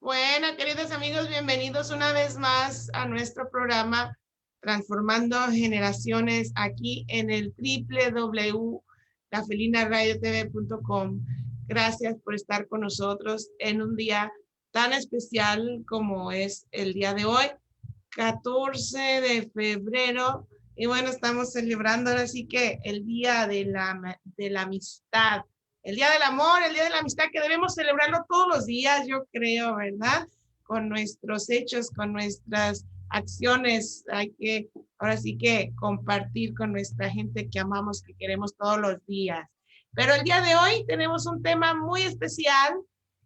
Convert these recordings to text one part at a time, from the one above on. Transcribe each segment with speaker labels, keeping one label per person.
Speaker 1: Bueno, queridos amigos, bienvenidos una vez más a nuestro programa Transformando Generaciones aquí en el www.lafelinaradiotv.com. Gracias por estar con nosotros en un día tan especial como es el día de hoy, 14 de febrero. Y bueno, estamos celebrando ahora sí que el Día de la Amistad. El Día del Amor, el Día de la Amistad, que debemos celebrarlo todos los días, yo creo, ¿verdad? Con nuestros hechos, con nuestras acciones. Hay que, ahora sí que compartir con nuestra gente que amamos, que queremos todos los días. Pero el día de hoy tenemos un tema muy especial.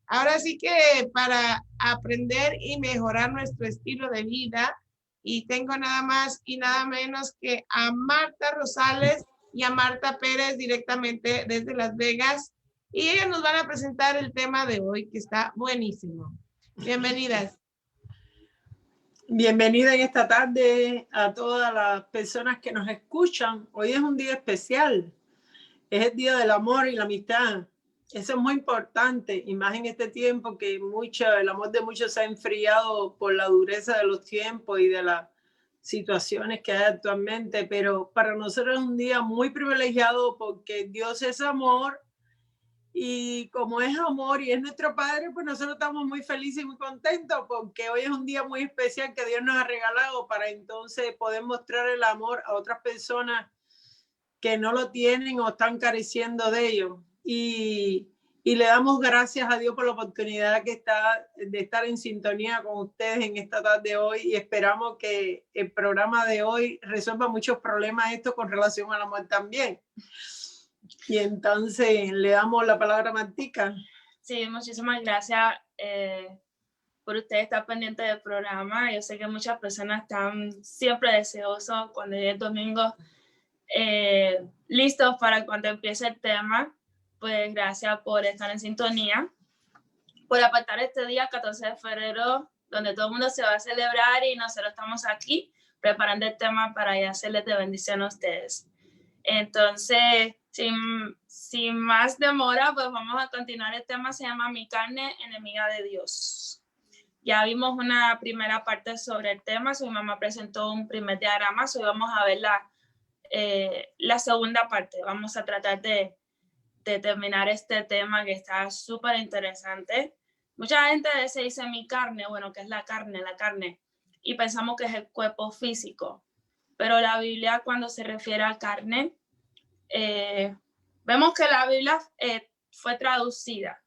Speaker 1: Ahora sí que para aprender y mejorar nuestro estilo de vida. Y tengo nada más y nada menos que a Marta Rosales y a Marta Pérez directamente desde Las Vegas. Y ellas nos van a presentar el tema de hoy, que está buenísimo. Bienvenidas.
Speaker 2: Bienvenida en esta tarde a todas las personas que nos escuchan. Hoy es un día especial. Es el Día del Amor y la Amistad. Eso es muy importante, y más en este tiempo que el amor de muchos se ha enfriado por la dureza de los tiempos y de las situaciones que hay actualmente. Pero para nosotros es un día muy privilegiado porque Dios es amor. Y como es amor y es nuestro Padre, pues nosotros estamos muy felices y muy contentos porque hoy es un día muy especial que Dios nos ha regalado para entonces poder mostrar el amor a otras personas que no lo tienen o están careciendo de ello. Y le damos gracias a Dios por la oportunidad de estar en sintonía con ustedes en esta tarde de hoy, y esperamos que el programa de hoy resuelva muchos problemas esto con relación al amor también. Y entonces le damos la palabra a Martica.
Speaker 3: Sí, muchísimas gracias por usted estar pendiente del programa. Yo sé que muchas personas están siempre deseosos cuando llegue el domingo, listos para cuando empiece el tema. Pues gracias por estar en sintonía, por apartar este día 14 de febrero, donde todo el mundo se va a celebrar y nosotros estamos aquí preparando el tema para ya hacerles de bendición a ustedes. Entonces, sin más demora, pues vamos a continuar. El tema se llama Mi carne, enemiga de Dios. Ya vimos una primera parte sobre el tema, mi mamá presentó un primer diagrama, hoy vamos a ver la segunda parte. Vamos a tratar de terminar este tema que está súper interesante. Mucha gente se dice mi carne, bueno, ¿qué es la carne? La carne. Y pensamos que es el cuerpo físico. Pero la Biblia, cuando se refiere a carne, vemos que la Biblia fue traducida.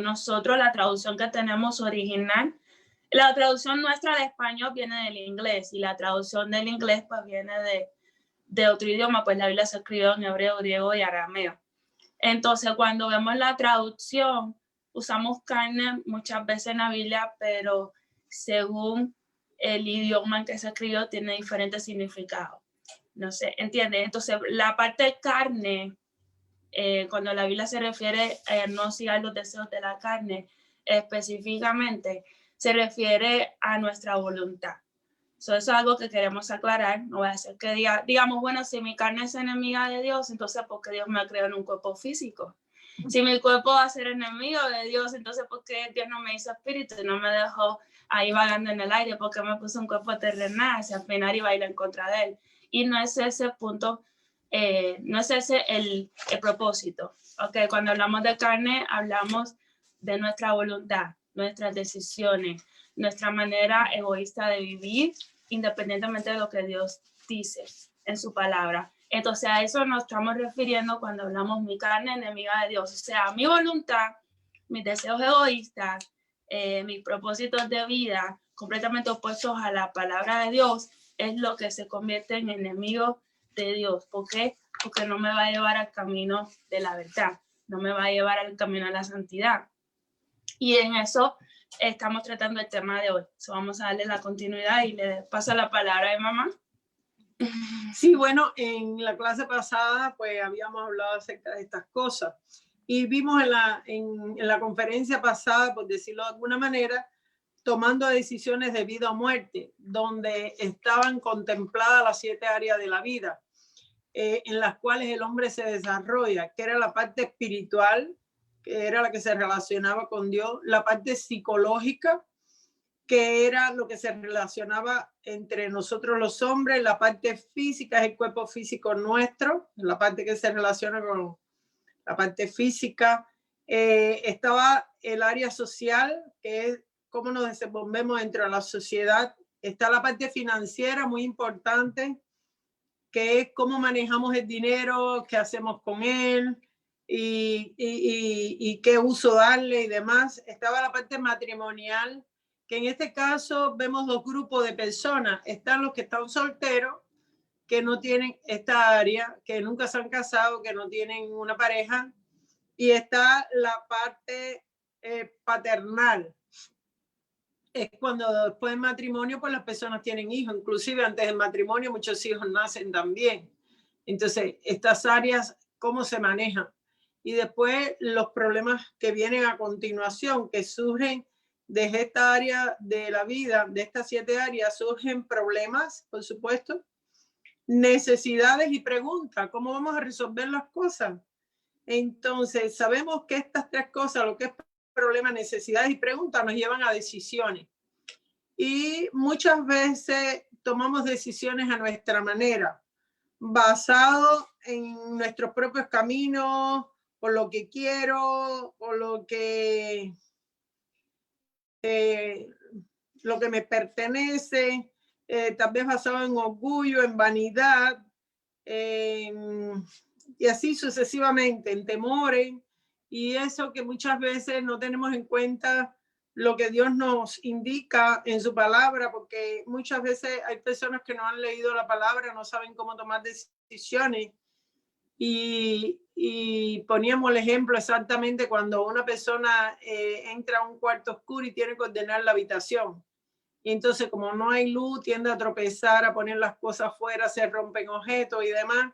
Speaker 3: Nosotros, la traducción que tenemos original, la traducción nuestra de español viene del inglés, y la traducción del inglés pues viene de otro idioma, pues la Biblia se escribió en hebreo, griego y arameo. Entonces, cuando vemos la traducción, usamos carne muchas veces en la Biblia, pero según el idioma en que se escribió, tiene diferentes significados. No sé, ¿entiendes? Entonces, la parte de carne, cuando la Biblia se refiere a no sigan los deseos de la carne, específicamente se refiere a nuestra voluntad. Eso es algo que queremos aclarar. No voy a hacer que digamos, bueno, si mi carne es enemiga de Dios, entonces ¿por qué Dios me creó en un cuerpo físico? Si mi cuerpo va a ser enemigo de Dios, entonces ¿por qué Dios no me hizo espíritu y no me dejó ahí vagando en el aire? ¿Por qué me puso un cuerpo terrenal si al final iba a ir en contra de él? Y no es ese punto, no es ese el propósito. Okay, cuando hablamos de carne, hablamos de nuestra voluntad, nuestras decisiones, nuestra manera egoísta de vivir, independientemente de lo que Dios dice en su palabra. Entonces a eso nos estamos refiriendo cuando hablamos mi carne enemiga de Dios. O sea, mi voluntad, mis deseos egoístas, mis propósitos de vida completamente opuestos a la palabra de Dios, es lo que se convierte en enemigo de Dios. ¿Por qué? Porque no me va a llevar al camino de la verdad, no me va a llevar al camino de la santidad. Y en eso estamos tratando el tema de hoy. So, vamos a darle la continuidad y le paso la palabra a mamá.
Speaker 2: Sí, bueno, en la clase pasada pues habíamos hablado acerca de estas cosas, y vimos en la conferencia pasada, por decirlo de alguna manera, tomando decisiones de vida o muerte, donde estaban contempladas las 7 áreas de la vida, en las cuales el hombre se desarrolla, que era la parte espiritual, que era la que se relacionaba con Dios, la parte psicológica, que era lo que se relacionaba entre nosotros los hombres. La parte física es el cuerpo físico nuestro, la parte que se relaciona con la parte física. Estaba el área social, que es cómo nos desenvolvemos dentro de la sociedad. Está la parte financiera, muy importante, que es cómo manejamos el dinero, qué hacemos con él y qué uso darle y demás. Estaba la parte matrimonial, que en este caso vemos dos grupos de personas. Están los que están solteros, que no tienen esta área, que nunca se han casado, que no tienen una pareja. Y está la parte paternal. Es cuando después del matrimonio, pues las personas tienen hijos. Inclusive antes del matrimonio, muchos hijos nacen también. Entonces, estas áreas, ¿cómo se manejan? Y después los problemas que vienen a continuación, que surgen desde esta área de la vida, de estas 7 áreas, surgen problemas, por supuesto, necesidades y preguntas. ¿Cómo vamos a resolver las cosas? Entonces, sabemos que estas 3 cosas, lo que es problema, necesidades y preguntas, nos llevan a decisiones. Y muchas veces tomamos decisiones a nuestra manera, basado en nuestros propios caminos, o lo que quiero, o lo que me pertenece, tal vez basado en orgullo, en vanidad, y así sucesivamente, en temores, y eso que muchas veces no tenemos en cuenta lo que Dios nos indica en su palabra, porque muchas veces hay personas que no han leído la palabra, no saben cómo tomar decisiones. Y poníamos el ejemplo exactamente cuando una persona entra a un cuarto oscuro y tiene que ordenar la habitación. Y entonces, como no hay luz, tiende a tropezar, a poner las cosas fuera, se rompen objetos y demás.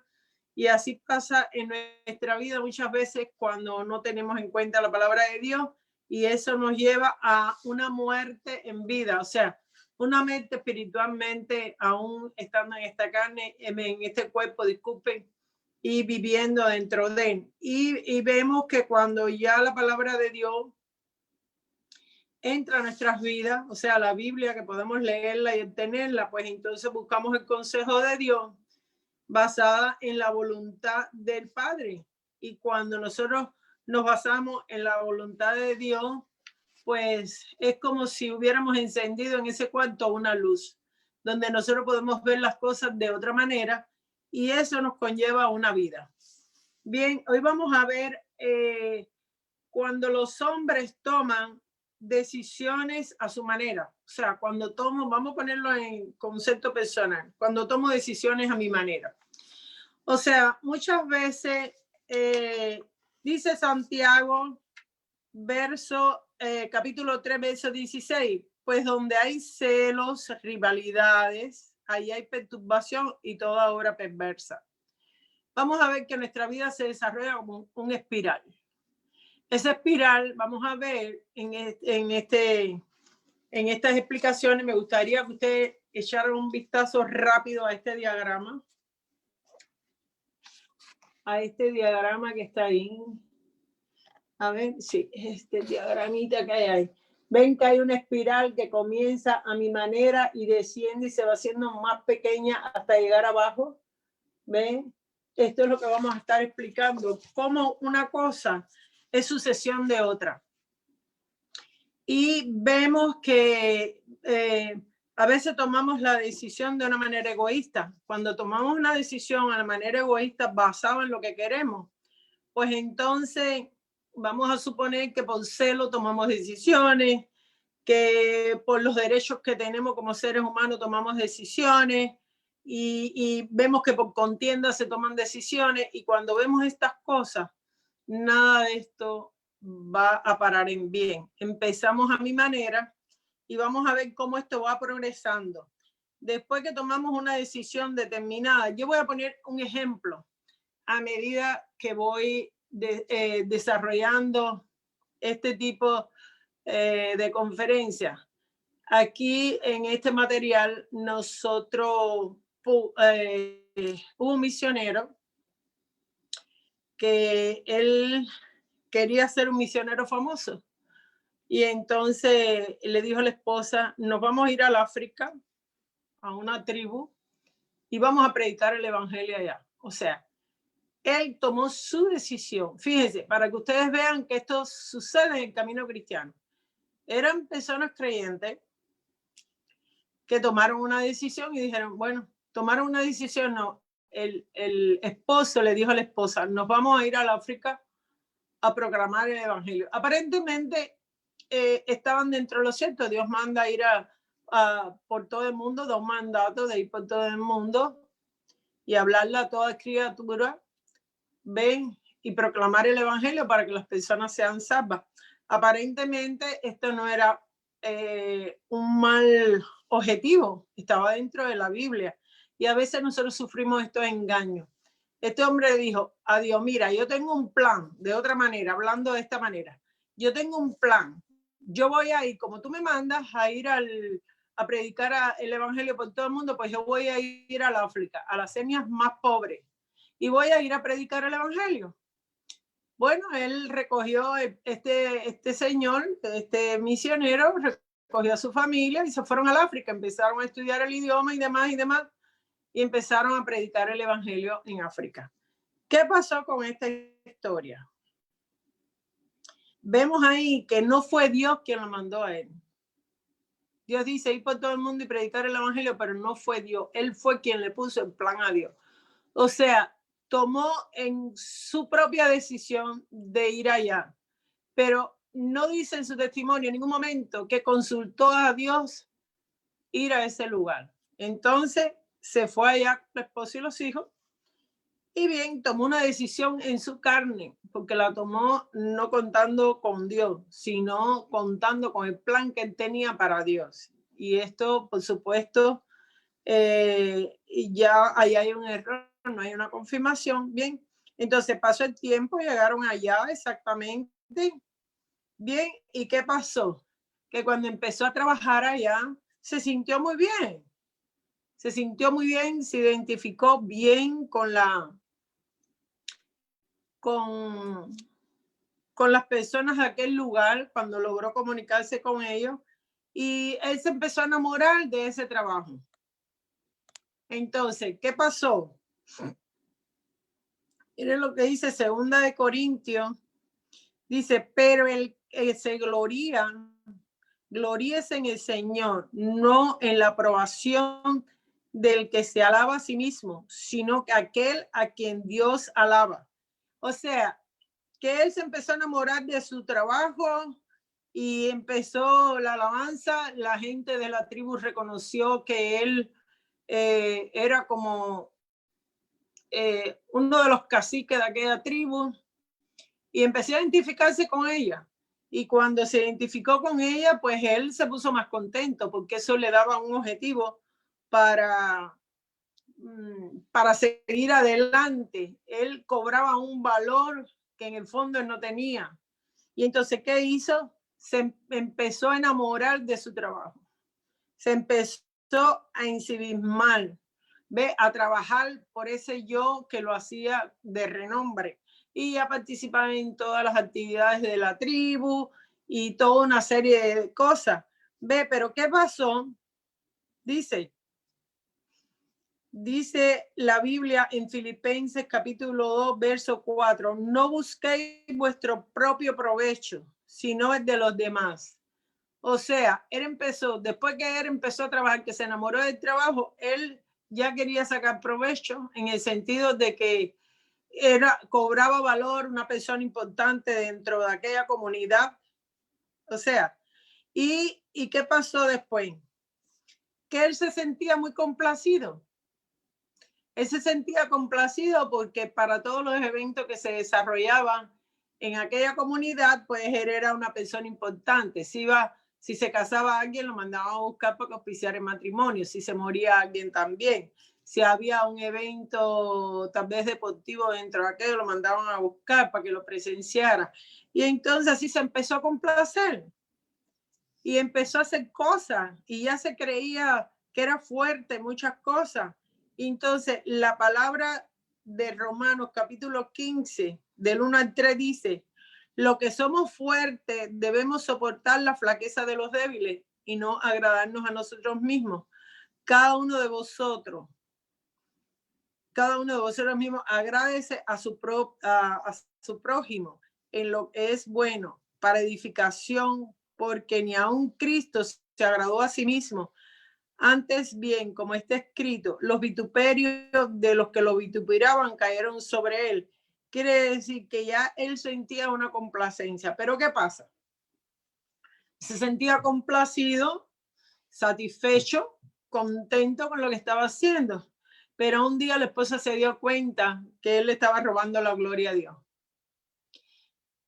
Speaker 2: Y así pasa en nuestra vida muchas veces cuando no tenemos en cuenta la palabra de Dios, y eso nos lleva a una muerte en vida, o sea, una muerte espiritualmente, aún estando en esta carne, en este cuerpo, disculpen, y viviendo dentro de él. Y vemos que cuando ya la palabra de Dios entra a nuestras vidas, o sea, la Biblia, que podemos leerla y entenderla, pues entonces buscamos el consejo de Dios basada en la voluntad del Padre. Y cuando nosotros nos basamos en la voluntad de Dios, pues es como si hubiéramos encendido en ese cuarto una luz, donde nosotros podemos ver las cosas de otra manera, y eso nos conlleva a una vida. Bien, hoy vamos a ver cuando los hombres toman decisiones a su manera. O sea, cuando tomo, vamos a ponerlo en concepto personal, cuando tomo decisiones a mi manera. O sea, muchas veces dice Santiago, capítulo 3, verso 16, pues donde hay celos, rivalidades, ahí hay perturbación y toda obra perversa. Vamos a ver que nuestra vida se desarrolla como un espiral. Esa espiral, vamos a ver en estas explicaciones. Me gustaría que ustedes echaran un vistazo rápido a este diagrama. A este diagrama que está ahí. A ver, sí, este diagramita que hay ahí. Ven que hay una espiral que comienza a mi manera y desciende y se va haciendo más pequeña hasta llegar abajo. ¿Ven? Esto es lo que vamos a estar explicando. Cómo una cosa es sucesión de otra. Y vemos que a veces tomamos la decisión de una manera egoísta. Cuando tomamos una decisión a la manera egoísta basada en lo que queremos, pues entonces vamos a suponer que por celo tomamos decisiones, que por los derechos que tenemos como seres humanos tomamos decisiones, y vemos que por contienda se toman decisiones, y cuando vemos estas cosas, nada de esto va a parar en bien. Empezamos a mi manera y vamos a ver cómo esto va progresando. Después que tomamos una decisión determinada, yo voy a poner un ejemplo a medida que voy desarrollando este tipo de conferencias. Aquí en este material nosotros hubo un misionero que él quería ser un misionero famoso, Y entonces le dijo a la esposa, nos vamos a ir al África, a una tribu, y vamos a predicar el evangelio allá. O sea, él tomó su decisión. Fíjense, para que ustedes vean que esto sucede en el camino cristiano. Eran personas creyentes que tomaron una decisión y dijeron, bueno, tomaron una decisión, no. El esposo le dijo a la esposa, nos vamos a ir al África a proclamar el evangelio. Aparentemente estaban dentro de lo cierto. Dios manda ir por todo el mundo, da un mandato de ir por todo el mundo y hablarle a toda criatura, ven, y proclamar el evangelio para que las personas sean salvas. Aparentemente esto no era un mal objetivo, estaba dentro de la Biblia. Y a veces nosotros sufrimos estos engaños. Este hombre dijo a Dios, mira, yo tengo un plan, de otra manera, hablando de esta manera, yo tengo un plan, yo voy a ir, como tú me mandas a ir a predicar el evangelio por todo el mundo, pues yo voy a ir a la África, a las etnias más pobres, y voy a ir a predicar el evangelio. Bueno, él recogió, este señor, este misionero, recogió a su familia y se fueron al África, empezaron a estudiar el idioma y demás, y empezaron a predicar el evangelio en África. ¿Qué pasó con esta historia? Vemos ahí que no fue Dios quien lo mandó a él. Dios dice ir por todo el mundo y predicar el evangelio, pero no fue Dios. Él fue quien le puso el plan a Dios. O sea, tomó en su propia decisión de ir allá, pero no dice en su testimonio en ningún momento que consultó a Dios ir a ese lugar. Entonces se fue allá con el esposo y los hijos, y bien, tomó una decisión en su carne, porque la tomó no contando con Dios, sino contando con el plan que él tenía para Dios. Y esto, por supuesto, ya ahí hay un error, no hay una confirmación. Bien, entonces pasó el tiempo, llegaron allá exactamente. Bien, ¿y qué pasó? Que cuando empezó a trabajar allá, se sintió muy bien. Se sintió muy bien, se identificó bien con las personas de aquel lugar cuando logró comunicarse con ellos, y él se empezó a enamorar de ese trabajo. Entonces, ¿qué pasó? Miren lo que dice 2 de Corintios. Dice, pero el se gloríese en el Señor, no en la aprobación del que se alaba a sí mismo, sino que aquel a quien Dios alaba. O sea, que él se empezó a enamorar de su trabajo y empezó la alabanza. La gente de la tribu reconoció que él era como uno de los caciques de aquella tribu, y empezó a identificarse con ella. Y cuando se identificó con ella, pues él se puso más contento, porque eso le daba un objetivo para seguir adelante. Él cobraba un valor que en el fondo él no tenía. Y entonces, ¿qué hizo? Se empezó a enamorar de su trabajo. Se empezó a ensimismar, a trabajar por ese yo que lo hacía de renombre. Y a participar en todas las actividades de la tribu y toda una serie de cosas. Pero ¿qué pasó? Dice la Biblia en Filipenses capítulo 2, verso 4, no busquéis vuestro propio provecho, sino el de los demás. O sea, él empezó, después que él empezó a trabajar, que se enamoró del trabajo, él ya quería sacar provecho, en el sentido de que cobraba valor, una persona importante dentro de aquella comunidad. O sea, ¿y qué pasó después? Que él se sentía muy complacido. Él se sentía complacido porque para todos los eventos que se desarrollaban en aquella comunidad, pues él era una persona importante. Si se casaba alguien, lo mandaban a buscar para que auspiciara el matrimonio. Si se moría alguien también. Si había un evento tal vez deportivo dentro de aquello, lo mandaban a buscar para que lo presenciara. Y entonces así se empezó a complacer. Y empezó a hacer cosas. Y ya se creía que era fuerte, muchas cosas. Y entonces la palabra de Romanos capítulo 15, del 1 al 3 dice, Lo que somos fuertes debemos soportar la flaqueza de los débiles y no agradarnos a nosotros mismos. Cada uno de vosotros mismos agradece a su prójimo en lo que es bueno para edificación, porque ni aun Cristo se agradó a sí mismo. Antes bien, como está escrito, los vituperios de los que lo vituperaban cayeron sobre él. Quiere decir que ya él sentía una complacencia. Pero ¿qué pasa? Se sentía complacido, satisfecho, contento con lo que estaba haciendo. Pero un día la esposa se dio cuenta que él le estaba robando la gloria a Dios.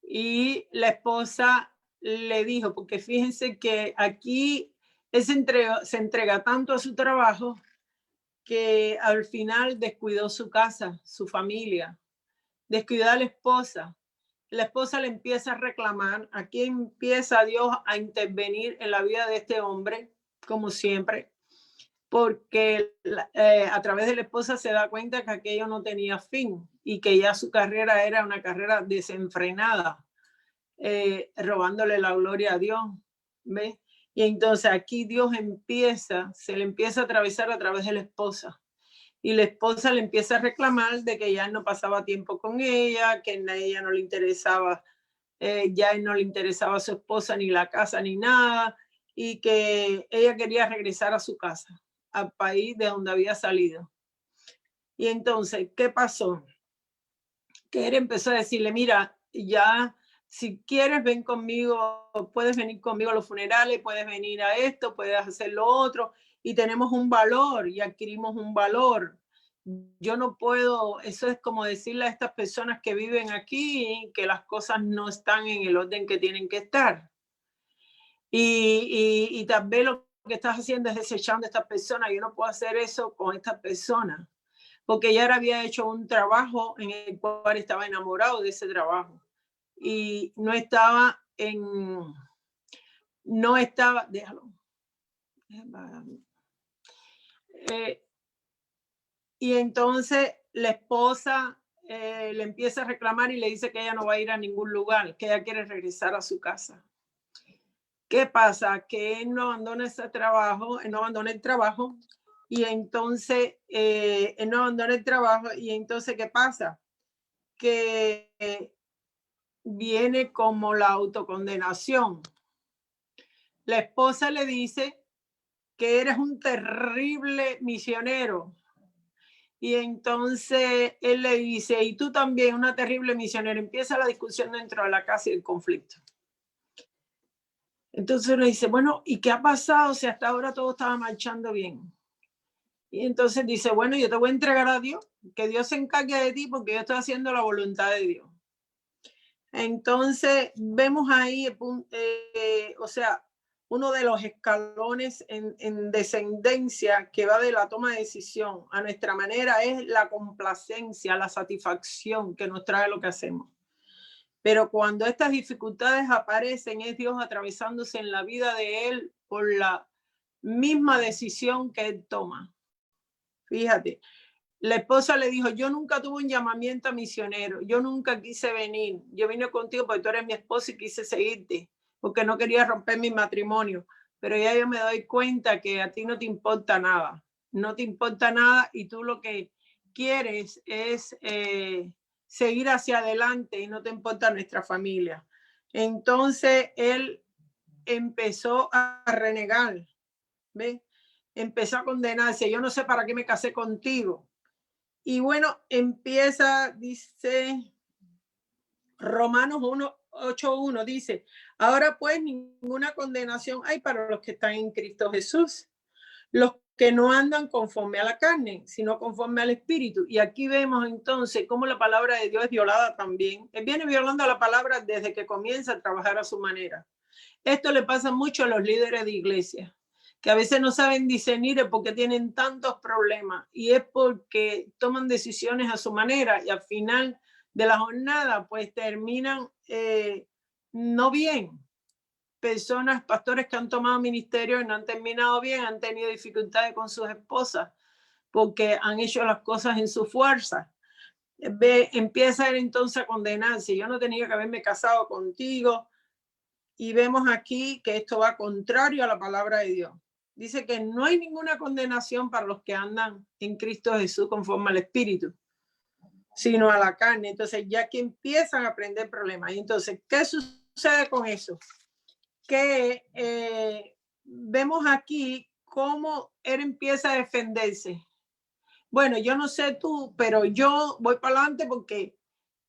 Speaker 2: Y la esposa le dijo, porque fíjense que aquí él se entrega tanto a su trabajo que al final descuidó su casa, su familia, descuidó a la esposa. La esposa le empieza a reclamar. Aquí empieza Dios a intervenir en la vida de este hombre, como siempre, porque a través de la esposa se da cuenta que aquello no tenía fin y que ya su carrera era una carrera desenfrenada, robándole la gloria a Dios. ¿Ves? Y entonces aquí Dios se le empieza a atravesar a través de la esposa. Y la esposa le empieza a reclamar de que ya no pasaba tiempo con ella, que a ella no le interesaba, ya no le interesaba a su esposa ni la casa ni nada, y que ella quería regresar a su casa, al país de donde había salido. Y entonces, ¿qué pasó? Que él empezó a decirle, mira, ya si quieres ven conmigo, puedes venir conmigo a los funerales, puedes venir a esto, puedes hacer lo otro, y tenemos un valor y adquirimos un valor. Yo no puedo, eso es como decirle a estas personas que viven aquí que las cosas no están en el orden que tienen que estar. Y tal vez lo que estás haciendo es desechando a estas personas. Yo no puedo hacer eso con estas personas, porque ella había hecho un trabajo en el cual estaba enamorado de ese trabajo y no estaba, déjalo. Y entonces la esposa le empieza a reclamar y le dice que ella no va a ir a ningún lugar, que ella quiere regresar a su casa. ¿Qué pasa? Que él no abandona ese trabajo, él no abandona el trabajo, y entonces él no abandona el trabajo, y entonces ¿qué pasa? Que viene como la autocondenación. La esposa le dice que eres un terrible misionero. Y entonces él le dice, y tú también, una terrible misionera. Empieza la discusión dentro de la casa y el conflicto. Entonces le dice, bueno, ¿y qué ha pasado? O sea, hasta ahora todo estaba marchando bien. Y entonces dice, bueno, yo te voy a entregar a Dios, que Dios se encargue de ti porque yo estoy haciendo la voluntad de Dios. Entonces vemos ahí, o sea, uno de los escalones en descendencia que va de la toma de decisión a nuestra manera es la complacencia, la satisfacción que nos trae lo que hacemos. Pero cuando estas dificultades aparecen, es Dios atravesándose en la vida de él por la misma decisión que él toma. Fíjate, la esposa le dijo, yo nunca tuve un llamamiento a misionero, yo nunca quise venir, yo vine contigo porque tú eres mi esposa y quise seguirte, porque no quería romper mi matrimonio, pero ya yo me doy cuenta que a ti no te importa nada, no te importa nada y tú lo que quieres es seguir hacia adelante y no te importa nuestra familia. Entonces él empezó a renegar, ¿ves? Empezó a condenarse, yo no sé para qué me casé contigo. Y bueno, empieza, dice Romanos 8:1, dice, ahora pues ninguna condenación hay para los que están en Cristo Jesús, los que no andan conforme a la carne, sino conforme al Espíritu. Y aquí vemos entonces cómo la palabra de Dios es violada también. Él viene violando la palabra desde que comienza a trabajar a su manera. Esto le pasa mucho a los líderes de iglesia, que a veces no saben discernir por qué tienen tantos problemas, y es porque toman decisiones a su manera y al final de la jornada pues terminan no bien. Personas, pastores que han tomado ministerio y no han terminado bien, han tenido dificultades con sus esposas porque han hecho las cosas en su fuerza. empieza él entonces a condenarse. Yo no tenía que haberme casado contigo. Y vemos aquí que esto va contrario a la palabra de Dios. Dice que no hay ninguna condenación para los que andan en Cristo Jesús conforme al Espíritu, sino a la carne. Entonces ya que empiezan a aprender problemas. Y entonces, ¿qué sucede con eso? Que vemos aquí cómo él empieza a defenderse. Bueno, yo no sé tú, pero yo voy para adelante porque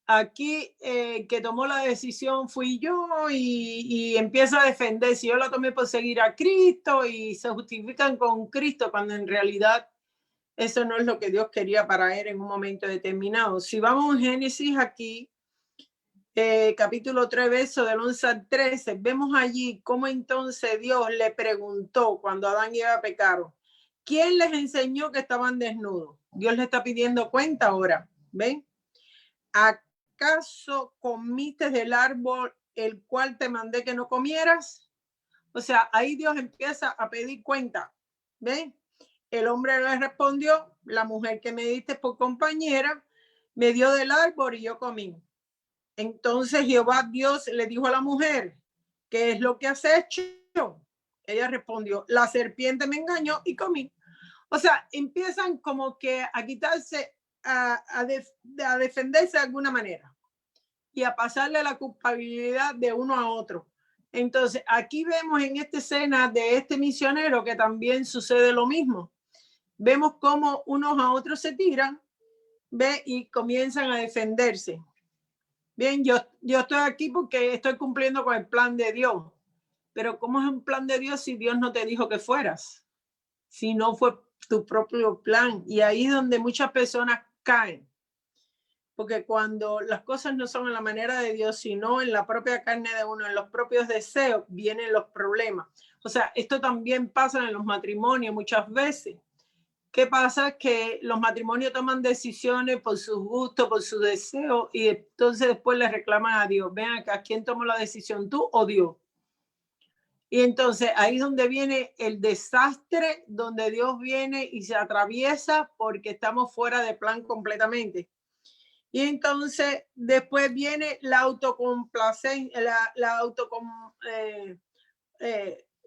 Speaker 2: aquí que tomó la decisión fui yo y empieza a defenderse. Yo la tomé por seguir a Cristo y se justifican con Cristo cuando en realidad eso no es lo que Dios quería para él en un momento determinado. Si vamos a Génesis aquí, capítulo 3, verso del 11 al 13, vemos allí cómo entonces Dios le preguntó cuando Adán y Eva pecaron, ¿quién les enseñó que estaban desnudos? Dios le está pidiendo cuenta ahora, ¿ven? ¿Acaso comiste del árbol el cual te mandé que no comieras? O sea, ahí Dios empieza a pedir cuenta, ¿ven? El hombre le respondió, la mujer que me diste por compañera me dio del árbol y yo comí. Entonces Jehová Dios le dijo a la mujer, ¿qué es lo que has hecho? Ella respondió, la serpiente me engañó y comí. O sea, empiezan como que a quitarse, a defenderse de alguna manera y a pasarle la culpabilidad de uno a otro. Entonces, aquí vemos en esta escena de este misionero que también sucede lo mismo. Vemos cómo unos a otros se tiran, ¿ve? Y comienzan a defenderse. Bien, yo estoy aquí porque estoy cumpliendo con el plan de Dios. Pero ¿cómo es un plan de Dios si Dios no te dijo que fueras? Si no fue tu propio plan. Y ahí es donde muchas personas caen. Porque cuando las cosas no son en la manera de Dios, sino en la propia carne de uno, en los propios deseos, vienen los problemas. O sea, esto también pasa en los matrimonios muchas veces. ¿Qué pasa? Que los matrimonios toman decisiones por sus gustos, por sus deseos, y entonces después le reclaman a Dios. Ven acá, ¿quién tomó la decisión, tú o Dios? Y entonces ahí es donde viene el desastre, donde Dios viene y se atraviesa porque estamos fuera de plan completamente. Y entonces después viene la autocomplacencia,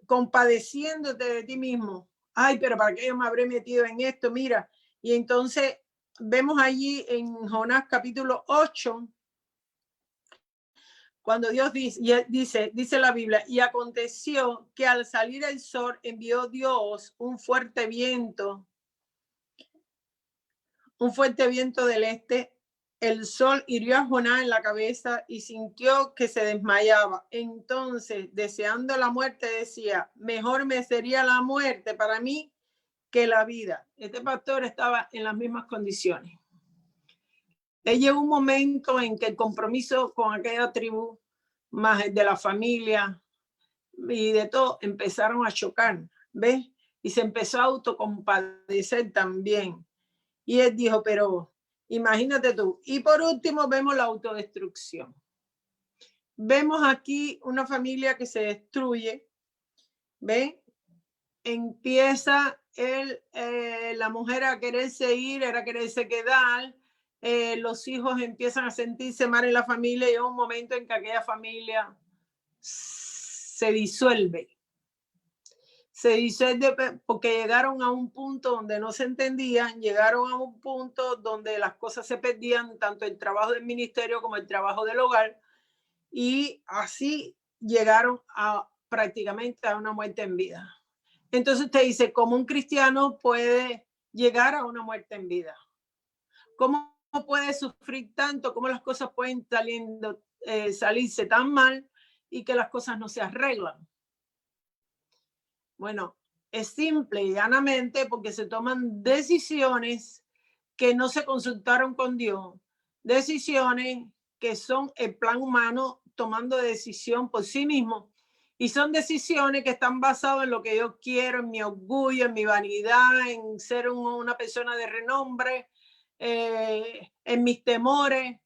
Speaker 2: compadeciéndote de ti mismo. Ay, pero ¿para qué yo me habré metido en esto? Mira, y entonces vemos allí en Jonás capítulo 8, cuando Dios dice la Biblia, y aconteció que al salir el sol envió Dios un fuerte viento del este. El sol hirió a Jonás en la cabeza y sintió que se desmayaba. Entonces, deseando la muerte, decía, mejor me sería la muerte para mí que la vida. Este pastor estaba en las mismas condiciones. Él llegó un momento en que el compromiso con aquella tribu, más el de la familia y de todo, empezaron a chocar, ¿ves? Y se empezó a autocompadecer también. Y él dijo, pero imagínate tú. Y por último vemos la autodestrucción. Vemos aquí una familia que se destruye, ¿ven? Empieza la mujer a quererse ir, a quererse quedar, los hijos empiezan a sentirse mal en la familia y hay un momento en que aquella familia se disuelve. Se disuelve porque llegaron a un punto donde no se entendían, llegaron a un punto donde las cosas se perdían, tanto el trabajo del ministerio como el trabajo del hogar, y así llegaron a prácticamente a una muerte en vida. Entonces usted dice, ¿cómo un cristiano puede llegar a una muerte en vida? ¿Cómo puede sufrir tanto? ¿Cómo las cosas pueden salirse tan mal y que las cosas no se arreglan? Bueno, es simple y llanamente porque se toman decisiones que no se consultaron con Dios, decisiones que son el plan humano tomando decisión por sí mismo. Y son decisiones que están basadas en lo que yo quiero, en mi orgullo, en mi vanidad, en ser una persona de renombre, en mis temores.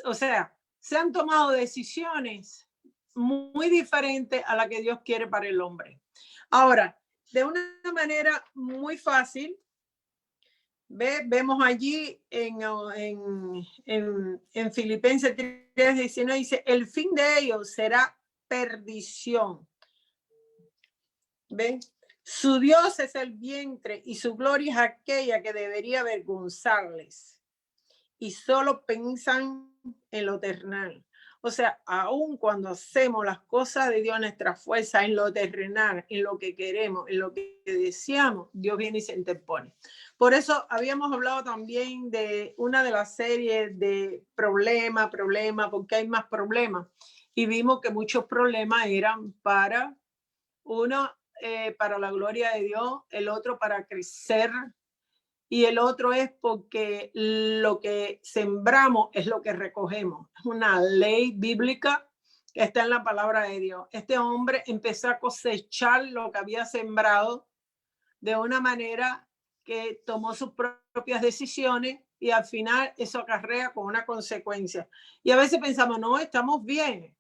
Speaker 2: O sea, se han tomado decisiones muy diferentes a la que Dios quiere para el hombre. Ahora, de una manera muy fácil, Vemos allí en Filipenses 3:19 dice, el fin de ellos será perdición. ¿Ve? Su Dios es el vientre y su gloria es aquella que debería avergonzarles. Y solo piensan en lo terrenal. O sea, aun cuando hacemos las cosas de Dios, nuestra fuerza en lo terrenal, en lo que queremos, en lo que deseamos, Dios viene y se interpone. Por eso habíamos hablado también de una de las series de problema, porque hay más problemas. Y vimos que muchos problemas eran para uno, para la gloria de Dios, el otro para crecer, y el otro es porque lo que sembramos es lo que recogemos. Es una ley bíblica que está en la palabra de Dios. Este hombre empezó a cosechar lo que había sembrado de una manera que tomó sus propias decisiones y al final eso acarrea con una consecuencia. Y a veces pensamos, no, estamos bien.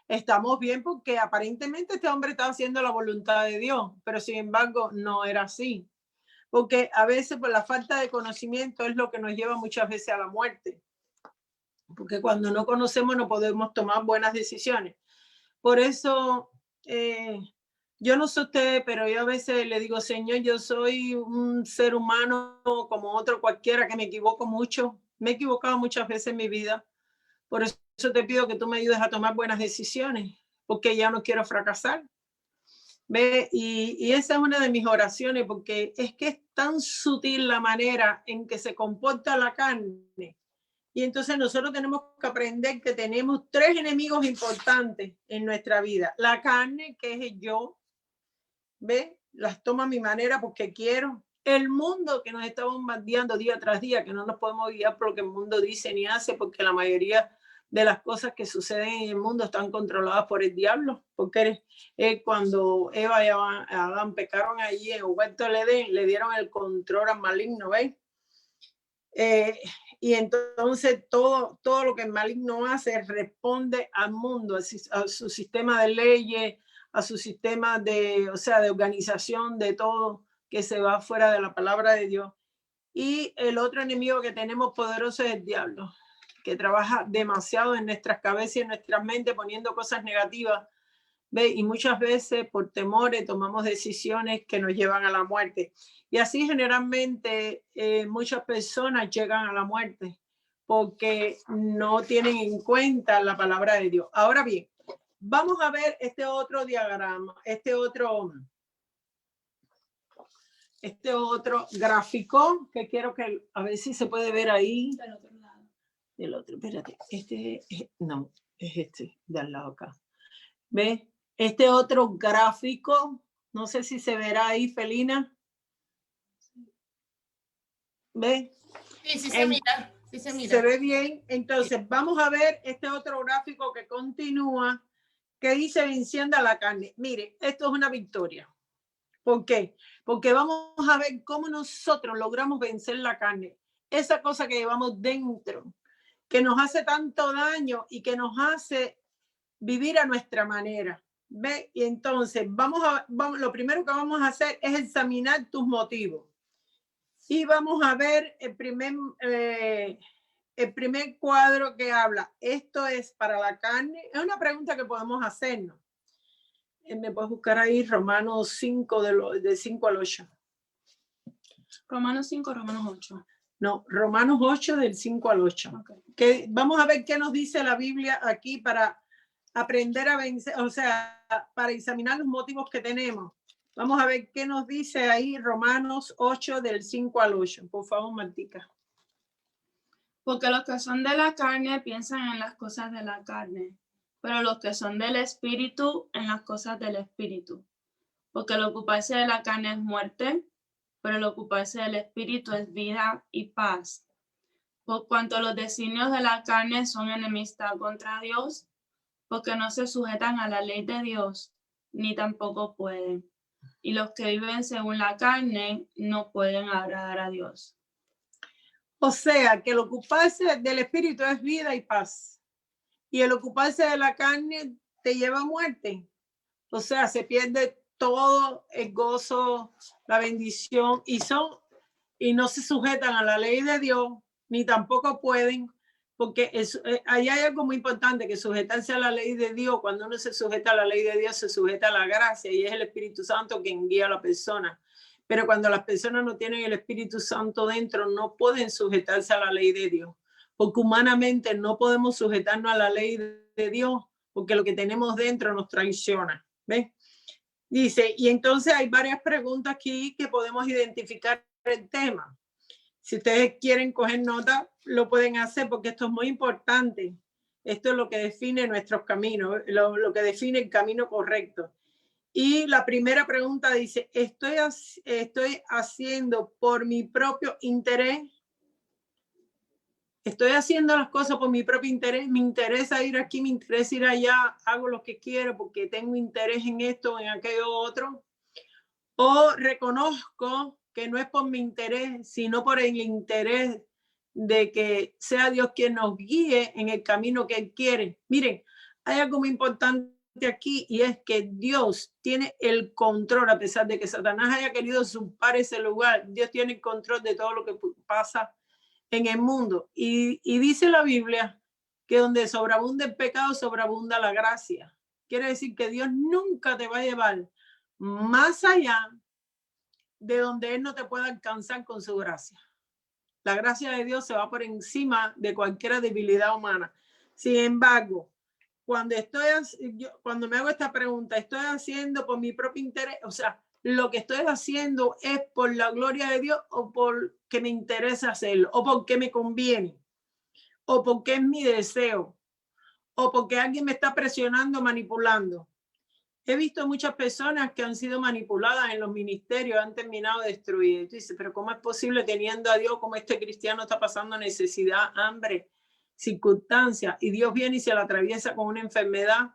Speaker 2: Estamos bien porque aparentemente este hombre estaba haciendo la voluntad de Dios, pero sin embargo no era así. Porque a veces por la falta de conocimiento es lo que nos lleva muchas veces a la muerte. Porque cuando no conocemos no podemos tomar buenas decisiones. Por eso, yo no sé usted, pero yo a veces le digo, Señor, yo soy un ser humano como otro cualquiera que me equivoco mucho. Me he equivocado muchas veces en mi vida. Por eso te pido que tú me ayudes a tomar buenas decisiones, porque ya no quiero fracasar. ¿Ve? Y esa es una de mis oraciones, porque es que es tan sutil la manera en que se comporta la carne. Y entonces nosotros tenemos que aprender que tenemos 3 enemigos importantes en nuestra vida. La carne, que es el yo, ¿ve? Las tomo a mi manera porque quiero. El mundo que nos está bombardeando día tras día, que no nos podemos guiar por lo que el mundo dice ni hace, porque la mayoría de las cosas que suceden en el mundo están controladas por el diablo, porque cuando Eva y Adán pecaron allí en el huerto del Edén, le dieron el control al maligno, ¿ves? Y entonces todo lo que el maligno hace responde al mundo, a su sistema de leyes, a su sistema de organización, de todo que se va fuera de la palabra de Dios. Y el otro enemigo que tenemos poderoso es el diablo, que trabaja demasiado en nuestras cabezas y en nuestras mentes poniendo cosas negativas, ¿ve? Y muchas veces por temores tomamos decisiones que nos llevan a la muerte. Y así generalmente muchas personas llegan a la muerte porque no tienen en cuenta la palabra de Dios. Ahora bien, vamos a ver este otro diagrama, este otro gráfico que quiero que a ver si se puede ver ahí.
Speaker 3: Del otro lado.
Speaker 2: Del otro, espérate, no, es este de al lado acá. ¿Ves? Este otro gráfico, no sé si se verá ahí, Felina. ¿Ves?
Speaker 1: Sí, sí se mira. Sí se mira.
Speaker 2: Se ve bien. Entonces, vamos a ver este otro gráfico que continúa, que dice venciendo a la carne. Mire, esto es una victoria. ¿Por qué? Porque vamos a ver cómo nosotros logramos vencer la carne. Esa cosa que llevamos dentro, que nos hace tanto daño y que nos hace vivir a nuestra manera. ¿Ve? Y entonces lo primero que vamos a hacer es examinar tus motivos. Y vamos a ver el primer cuadro que habla. Esto es para la carne. Es una pregunta que podemos hacernos. Me puedes buscar ahí Romanos 5 de 5 al 8.
Speaker 3: Romanos 5, Romanos 8.
Speaker 2: No, Romanos 8 del 5 al 8. Okay. Que vamos a ver qué nos dice la Biblia aquí para aprender a vencer, o sea, para examinar los motivos que tenemos. Vamos a ver qué nos dice ahí Romanos 8 del 5 al 8. Por favor, Martica.
Speaker 3: Porque los que son de la carne piensan en las cosas de la carne, pero los que son del espíritu en las cosas del espíritu. Porque el ocuparse de la carne es muerte, pero el ocuparse del espíritu es vida y paz. Por cuanto los designios de la carne son enemistad contra Dios, porque no se sujetan a la ley de Dios, ni tampoco pueden. Y los que viven según la carne no pueden agradar a Dios.
Speaker 2: O sea, que el ocuparse del espíritu es vida y paz. Y el ocuparse de la carne te lleva a muerte. O sea, se pierde todo el gozo, la bendición. Y son y no se sujetan a la ley de Dios, ni tampoco pueden, porque ahí hay algo muy importante, que sujetarse a la ley de Dios, cuando uno se sujeta a la ley de Dios, se sujeta a la gracia, y es el Espíritu Santo quien guía a la persona. Pero cuando las personas no tienen el Espíritu Santo dentro, no pueden sujetarse a la ley de Dios, porque humanamente no podemos sujetarnos a la ley de Dios, porque lo que tenemos dentro nos traiciona. ¿Ves? Dice, y entonces hay varias preguntas aquí que podemos identificar el tema. Si ustedes quieren coger nota, lo pueden hacer, porque esto es muy importante. Esto es lo que define nuestros caminos, lo que define el camino correcto. Y la primera pregunta dice, ¿estoy haciendo por mi propio interés? ¿Estoy haciendo las cosas por mi propio interés? ¿Me interesa ir aquí? ¿Me interesa ir allá? ¿Hago lo que quiero porque tengo interés en esto o en aquello otro? ¿O reconozco que no es por mi interés, sino por el interés de que sea Dios quien nos guíe en el camino que Él quiere? Miren, hay algo muy importante aquí, y es que Dios tiene el control, a pesar de que Satanás haya querido usurpar ese lugar. Dios tiene el control de todo lo que pasa en el mundo, y dice la Biblia que donde sobreabunda el pecado, sobreabunda la gracia. Quiere decir que Dios nunca te va a llevar más allá de donde Él no te pueda alcanzar con su gracia. La gracia de Dios se va por encima de cualquier debilidad humana. Sin embargo, cuando me hago esta pregunta, ¿estoy haciendo por mi propio interés? O sea, lo que estoy haciendo es por la gloria de Dios, o porque me interesa hacerlo, o porque me conviene, o porque es mi deseo, o porque alguien me está presionando, manipulando. He visto muchas personas que han sido manipuladas en los ministerios, han terminado destruidas. Dice, pero ¿cómo es posible, teniendo a Dios, como este cristiano está pasando necesidad, hambre, circunstancias, y Dios viene y se la atraviesa con una enfermedad,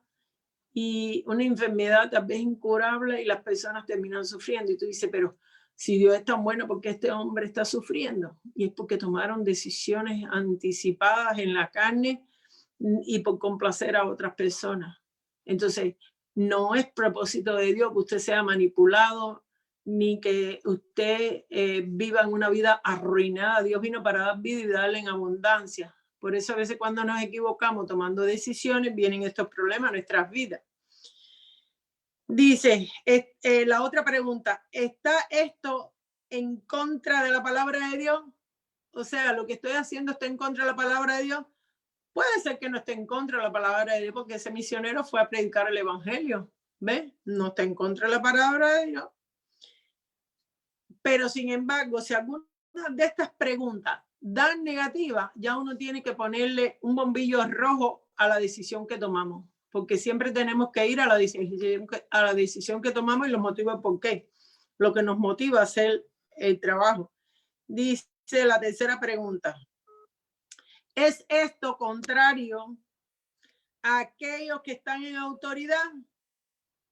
Speaker 2: y una enfermedad tal vez incurable, y las personas terminan sufriendo? Y tú dices, pero si Dios es tan bueno, ¿por qué este hombre está sufriendo? Y es porque tomaron decisiones anticipadas en la carne y por complacer a otras personas. Entonces, no es propósito de Dios que usted sea manipulado, ni que usted viva en una vida arruinada. Dios vino para dar vida y darle en abundancia. Por eso a veces cuando nos equivocamos tomando decisiones, vienen estos problemas a nuestras vidas. Dice, la otra pregunta, ¿está esto en contra de la palabra de Dios? O sea, lo que estoy haciendo está en contra de la palabra de Dios. Puede ser que no esté en contra de la palabra de Dios, porque ese misionero fue a predicar el evangelio. ¿Ves? No está en contra de la palabra de Dios. Pero sin embargo, si alguna de estas preguntas dan negativa, ya uno tiene que ponerle un bombillo rojo a la decisión que tomamos, porque siempre tenemos que ir a la decisión que tomamos y los motivos por qué. Lo que nos motiva a hacer el trabajo. Dice la tercera pregunta. ¿Es esto contrario a aquellos que están en autoridad?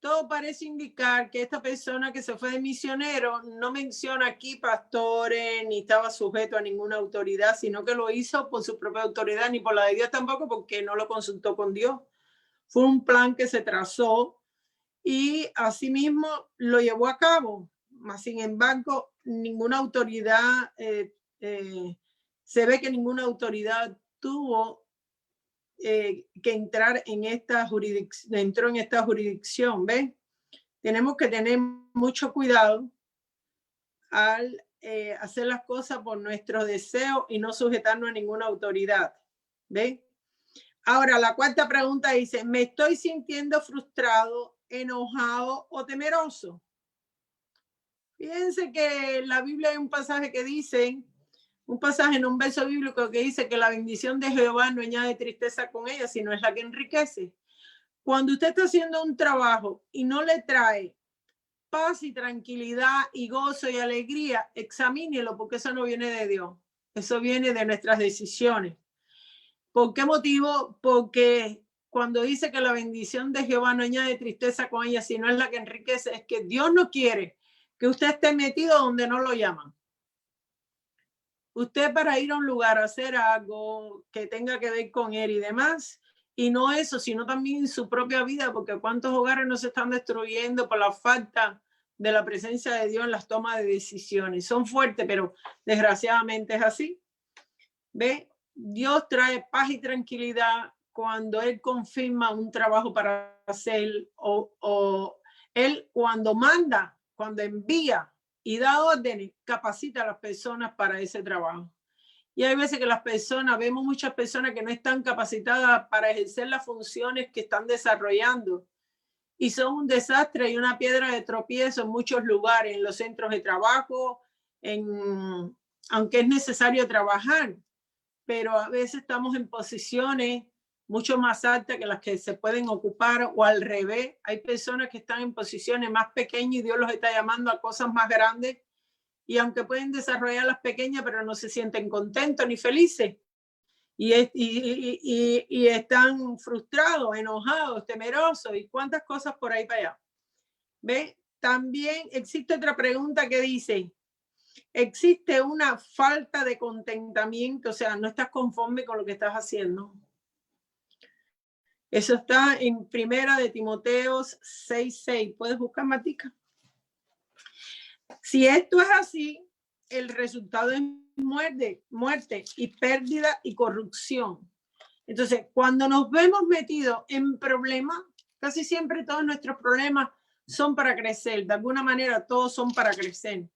Speaker 2: Todo parece indicar que esta persona que se fue de misionero no menciona aquí pastores ni estaba sujeto a ninguna autoridad, sino que lo hizo por su propia autoridad, ni por la de Dios tampoco, porque no lo consultó con Dios. Fue un plan que se trazó y asimismo lo llevó a cabo. Sin embargo, ninguna autoridad, se ve que ninguna autoridad tuvo que entrar en esta jurisdicción, entró en esta jurisdicción. ¿Ves? Tenemos que tener mucho cuidado al hacer las cosas por nuestros deseos y no sujetarnos a ninguna autoridad. ¿Ves? Ahora, la cuarta pregunta dice, ¿me estoy sintiendo frustrado, enojado o temeroso? Fíjense que en la Biblia hay un pasaje que dice, un pasaje en un verso bíblico que dice que la bendición de Jehová no añade tristeza con ella, sino es la que enriquece. Cuando usted está haciendo un trabajo y no le trae paz y tranquilidad y gozo y alegría, examínelo, porque eso no viene de Dios. Eso viene de nuestras decisiones. ¿Por qué motivo? Porque cuando dice que la bendición de Jehová no añade tristeza con ella, sino es la que enriquece, es que Dios no quiere que usted esté metido donde no lo llaman. Usted, para ir a un lugar a hacer algo que tenga que ver con él y demás, y no eso, sino también su propia vida, porque cuántos hogares no se están destruyendo por la falta de la presencia de Dios en las tomas de decisiones. Son fuertes, pero desgraciadamente es así. ¿Ve? Dios trae paz y tranquilidad cuando Él confirma un trabajo para hacer o Él cuando manda, cuando envía y da órdenes, capacita a las personas para ese trabajo. Y hay veces que las personas, vemos muchas personas que no están capacitadas para ejercer las funciones que están desarrollando y son un desastre y una piedra de tropiezo en muchos lugares, en los centros de trabajo, aunque es necesario trabajar, pero a veces estamos en posiciones mucho más altas que las que se pueden ocupar o al revés. Hay personas que están en posiciones más pequeñas y Dios los está llamando a cosas más grandes y aunque pueden desarrollar las pequeñas, pero no se sienten contentos ni felices y están frustrados, enojados, temerosos y cuántas cosas por ahí para allá. ¿Ve? También existe otra pregunta que dice, ¿existe una falta de contentamiento? O sea, no estás conforme con lo que estás haciendo. Eso está en Primera de Timoteo 6:6. ¿Puedes buscar, Matica? Si esto es así, el resultado es muerte y pérdida y corrupción. Entonces, cuando nos vemos metidos en problemas, casi siempre todos nuestros problemas son para crecer. De alguna manera, todos son para crecer.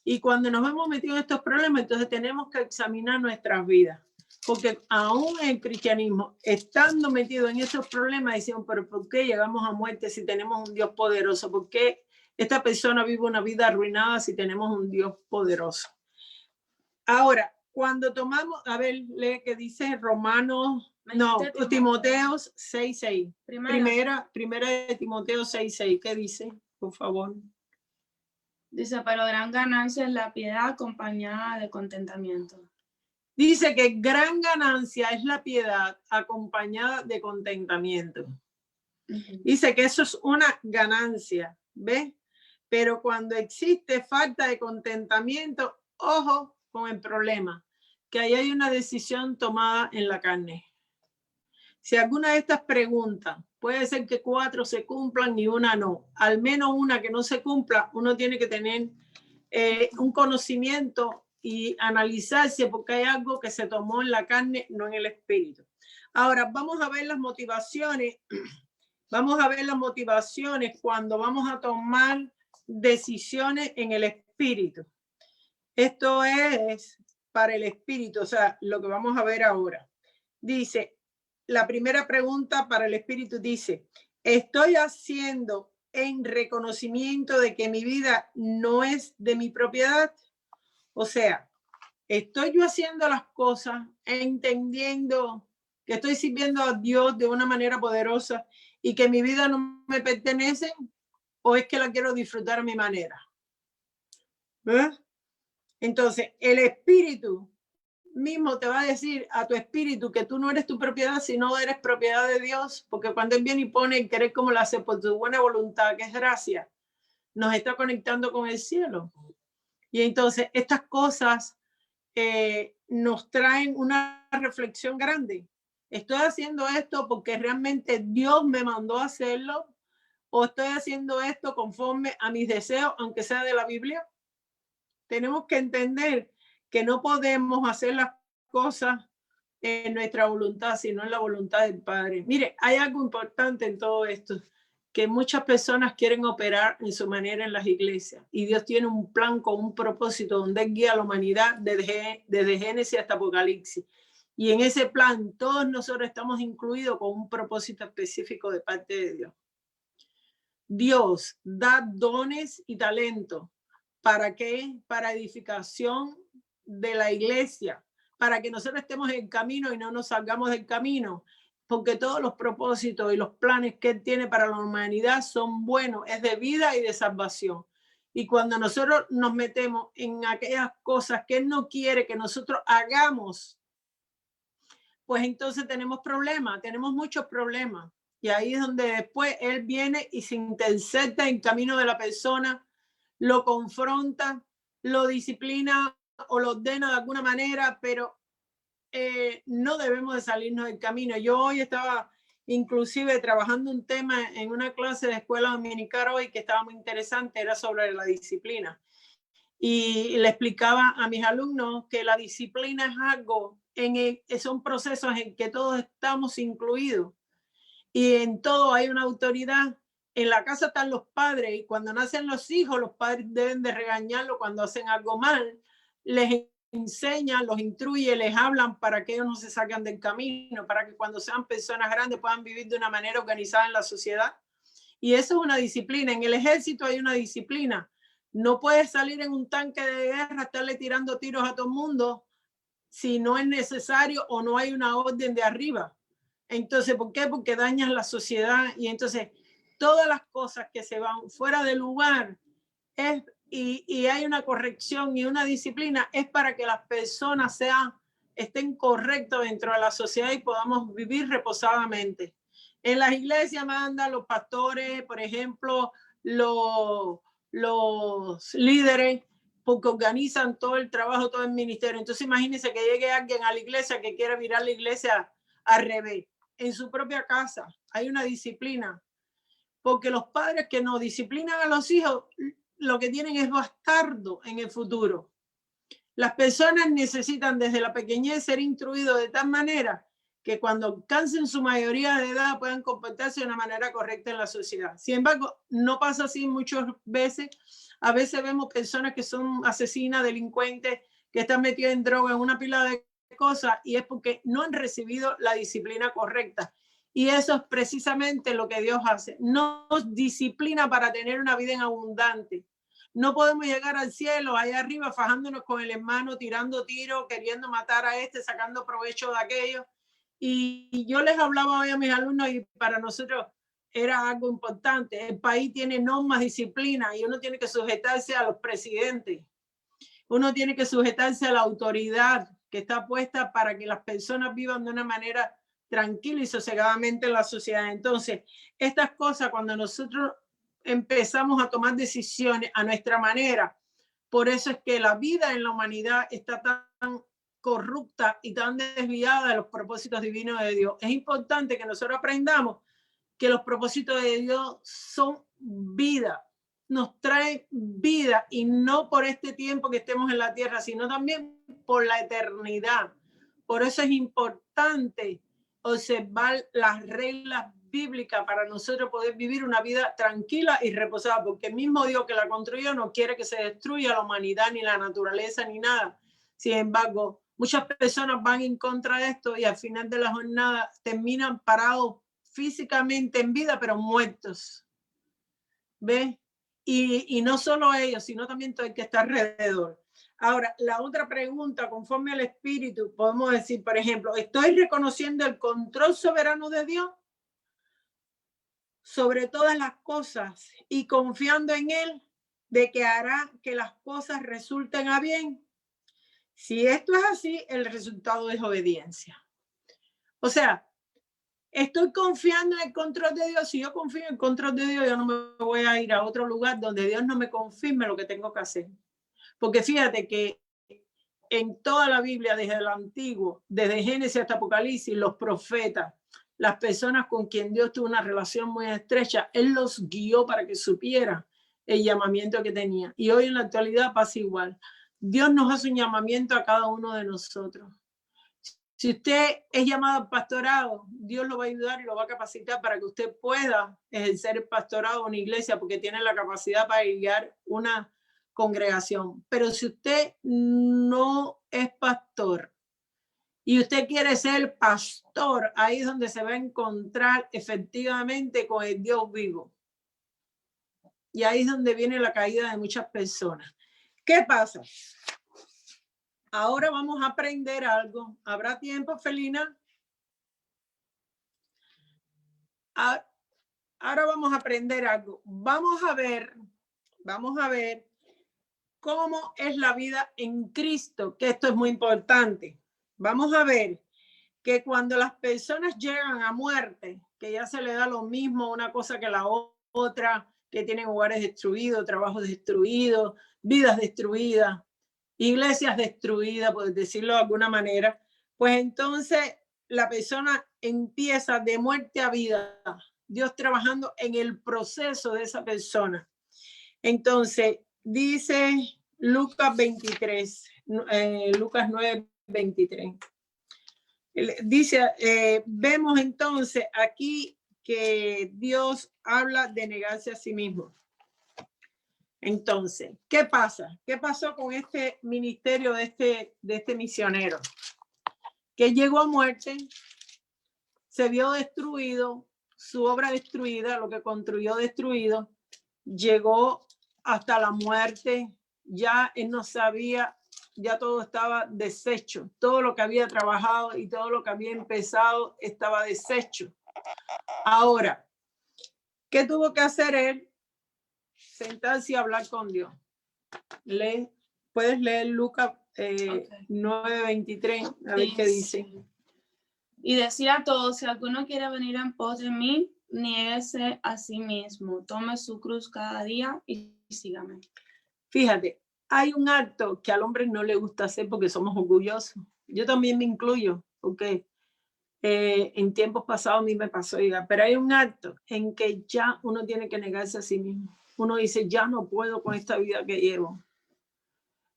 Speaker 2: Y cuando nos hemos metido en estos problemas, entonces tenemos que examinar nuestras vidas. Porque aún en el cristianismo, estando metidos en esos problemas, decimos, pero ¿por qué llegamos a muerte si tenemos un Dios poderoso? ¿Por qué esta persona vive una vida arruinada si tenemos un Dios poderoso? Ahora, cuando tomamos, a ver, lee que dice Romanos, no, Timoteo 6:6. Primera de Timoteo 6:6. ¿Qué dice? Por favor.
Speaker 3: Dice, pero gran ganancia es la piedad acompañada de contentamiento.
Speaker 2: Dice que gran ganancia es la piedad acompañada de contentamiento. Dice que eso es una ganancia, ¿ves? Pero cuando existe falta de contentamiento, ojo con el problema, que ahí hay una decisión tomada en la carne. Si alguna de estas preguntas, puede ser que 4 se cumplan y una no, al menos una que no se cumpla, uno tiene que tener un conocimiento y analizarse porque hay algo que se tomó en la carne, no en el espíritu. Ahora, vamos a ver las motivaciones. Vamos a ver las motivaciones cuando vamos a tomar decisiones en el espíritu. Esto es para el espíritu, o sea, lo que vamos a ver ahora. Dice, la primera pregunta para el espíritu dice, ¿estoy haciendo en reconocimiento de que mi vida no es de mi propiedad? O sea, ¿estoy yo haciendo las cosas entendiendo que estoy sirviendo a Dios de una manera poderosa y que mi vida no me pertenece? ¿O es que la quiero disfrutar a mi manera? ¿Eh? Entonces, el espíritu mismo te va a decir a tu espíritu que tú no eres tu propiedad, sino eres propiedad de Dios, porque cuando Él viene y pone el querer como lo hace por tu buena voluntad, que es gracia, nos está conectando con el cielo. Y entonces estas cosas nos traen una reflexión grande. ¿Estoy haciendo esto porque realmente Dios me mandó a hacerlo? ¿O estoy haciendo esto conforme a mis deseos, aunque sea de la Biblia? Tenemos que entender que no podemos hacer las cosas en nuestra voluntad, sino en la voluntad del Padre. Mire, hay algo importante en todo esto, que muchas personas quieren operar en su manera en las iglesias y Dios tiene un plan con un propósito donde Él guía a la humanidad desde Génesis hasta Apocalipsis. Y en ese plan todos nosotros estamos incluidos con un propósito específico de parte de Dios. Dios da dones y talentos. ¿Para qué? Para edificación de la iglesia, para que nosotros estemos en el camino y no nos salgamos del camino, porque todos los propósitos y los planes que Él tiene para la humanidad son buenos, es de vida y de salvación. Y cuando nosotros nos metemos en aquellas cosas que Él no quiere que nosotros hagamos, pues entonces tenemos problemas, tenemos muchos problemas. Y ahí es donde después Él viene y se intercepta en camino de la persona, lo confronta, lo disciplina o lo ordena de alguna manera, pero no debemos de salirnos del camino. Yo hoy estaba inclusive trabajando un tema en una clase de escuela dominical hoy que estaba muy interesante, era sobre la disciplina. Y le explicaba a mis alumnos que la disciplina es algo, son procesos en que todos estamos incluidos y en todo hay una autoridad. En la casa están los padres y cuando nacen los hijos, los padres deben de regañarlos cuando hacen algo mal. Les enseñan, los instruyen, les hablan para que ellos no se salgan del camino, para que cuando sean personas grandes puedan vivir de una manera organizada en la sociedad. Y eso es una disciplina. En el ejército hay una disciplina. No puedes salir en un tanque de guerra, estarle tirando tiros a todo el mundo si no es necesario o no hay una orden de arriba. Entonces, ¿por qué? Porque dañas la sociedad y entonces todas las cosas que se van fuera de lugar y hay una corrección y una disciplina es para que las personas estén correctas dentro de la sociedad y podamos vivir reposadamente. En las iglesias mandan los pastores, por ejemplo, los líderes, porque organizan todo el trabajo, todo el ministerio. Entonces imagínense que llegue alguien a la iglesia que quiera virar la iglesia al revés. En su propia casa hay una disciplina, porque los padres que no disciplinan a los hijos, lo que tienen es bastardo en el futuro. Las personas necesitan desde la pequeñez ser instruidos de tal manera que cuando alcancen su mayoría de edad puedan comportarse de una manera correcta en la sociedad. Sin embargo, no pasa así muchas veces. A veces vemos personas que son asesinas, delincuentes, que están metidos en droga, en una pila de cosas, y es porque no han recibido la disciplina correcta. Y eso es precisamente lo que Dios hace. Nos disciplina para tener una vida en abundante. No podemos llegar al cielo allá arriba fajándonos con el hermano, tirando tiros, queriendo matar a este, sacando provecho de aquello. Y yo les hablaba hoy a mis alumnos y para nosotros era algo importante. El país tiene normas, disciplina y uno tiene que sujetarse a los presidentes. Uno tiene que sujetarse a la autoridad que está puesta para que las personas vivan de una manera tranquila y sosegadamente en la sociedad. Entonces, estas cosas cuando nosotros empezamos a tomar decisiones a nuestra manera, por eso es que la vida en la humanidad está tan corrupta y tan desviada de los propósitos divinos de Dios. Es importante que nosotros aprendamos que los propósitos de Dios son vida, nos traen vida y no por este tiempo que estemos en la tierra, sino también por la eternidad. Por eso es importante observar las reglas bíblicas para nosotros poder vivir una vida tranquila y reposada, porque el mismo Dios que la construyó no quiere que se destruya la humanidad, ni la naturaleza, ni nada. Sin embargo, muchas personas van en contra de esto y al final de la jornada terminan parados físicamente en vida, pero muertos. ¿Ves? Y no solo ellos, sino también todo el que está alrededor. Ahora, la otra pregunta, conforme al Espíritu, podemos decir, por ejemplo, ¿estoy reconociendo el control soberano de Dios sobre todas las cosas y confiando en Él de que hará que las cosas resulten a bien? Si esto es así, el resultado es obediencia. O sea, estoy confiando en el control de Dios. Si yo confío en el control de Dios, yo no me voy a ir a otro lugar donde Dios no me confirme lo que tengo que hacer. Porque fíjate que en toda la Biblia, desde el Antiguo, desde Génesis hasta Apocalipsis, los profetas, las personas con quien Dios tuvo una relación muy estrecha, Él los guió para que supieran el llamamiento que tenía. Y hoy en la actualidad pasa igual. Dios nos hace un llamamiento a cada uno de nosotros. Si usted es llamado al pastorado, Dios lo va a ayudar y lo va a capacitar para que usted pueda ejercer el pastorado en una iglesia, porque tiene la capacidad para guiar una congregación. Pero si usted no es pastor y usted quiere ser pastor, ahí es donde se va a encontrar efectivamente con el Dios vivo. Y ahí es donde viene la caída de muchas personas. ¿Qué pasa? Ahora vamos a aprender algo. ¿Habrá tiempo, Felina? Ahora vamos a aprender algo. Vamos a ver cómo es la vida en Cristo, que esto es muy importante. Vamos a ver que cuando las personas llegan a muerte, que ya se le da lo mismo una cosa que la otra, que tienen hogares destruidos, trabajos destruidos, vidas destruidas, iglesias destruidas, por decirlo de alguna manera, pues entonces la persona empieza de muerte a vida. Dios trabajando en el proceso de esa persona. Entonces, dice Lucas 23, Lucas 9, 23. Dice, vemos entonces aquí que Dios habla de negarse a sí mismo. Entonces, ¿qué pasa? ¿Qué pasó con este ministerio de este misionero? Que llegó a muerte, se vio destruido, su obra destruida, lo que construyó destruido, llegó hasta la muerte, ya él no sabía, ya todo estaba deshecho, todo lo que había trabajado y todo lo que había empezado estaba deshecho. Ahora, ¿qué tuvo que hacer él? Sentarse y hablar con Dios. Puedes leer Lucas 9:23, a ver qué dice.
Speaker 3: Y decía a todos, si alguno quiere venir en pos de mí, niéguese a sí mismo, tome su cruz cada día y sígame.
Speaker 2: Fíjate, hay un acto que al hombre no le gusta hacer porque somos orgullosos. Yo también me incluyo, porque en tiempos pasados a mí me pasó, pero hay un acto en que ya uno tiene que negarse a sí mismo. Uno dice, ya no puedo con esta vida que llevo.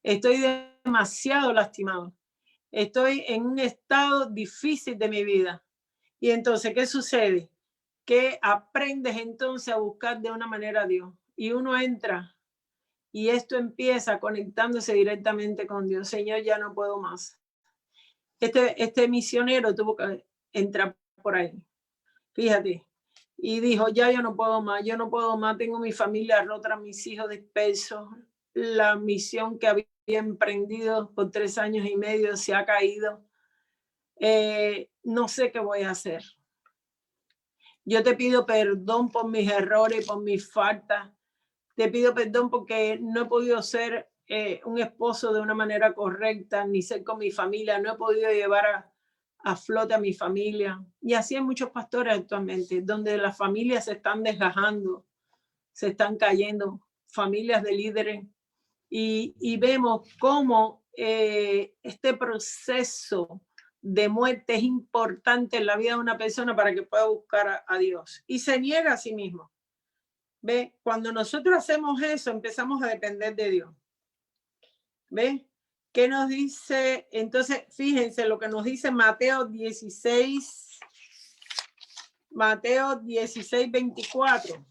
Speaker 2: Estoy demasiado lastimado. Estoy en un estado difícil de mi vida. Y entonces, ¿qué sucede? Que aprendes entonces a buscar de una manera a Dios. Y uno entra y esto empieza conectándose directamente con Dios. Señor, ya no puedo más. Este misionero tuvo que entrar por ahí. Fíjate. Y dijo, ya yo no puedo más, tengo mi familia rota, mis hijos dispersos. La misión que había emprendido por 3 años y medio se ha caído. No sé qué voy a hacer. Yo te pido perdón por mis errores, por mis faltas. Te pido perdón porque no he podido ser un esposo de una manera correcta, ni ser con mi familia. No he podido llevar a flote a mi familia. Y así hay muchos pastores actualmente, donde las familias se están desgajando, se están cayendo, familias de líderes. Y vemos cómo este proceso de muerte es importante en la vida de una persona para que pueda buscar a Dios. Y se niega a sí mismo. ¿Ve? Cuando nosotros hacemos eso, empezamos a depender de Dios. ¿Ve? ¿Qué nos dice? Entonces, fíjense lo que nos dice Mateo 16, 24.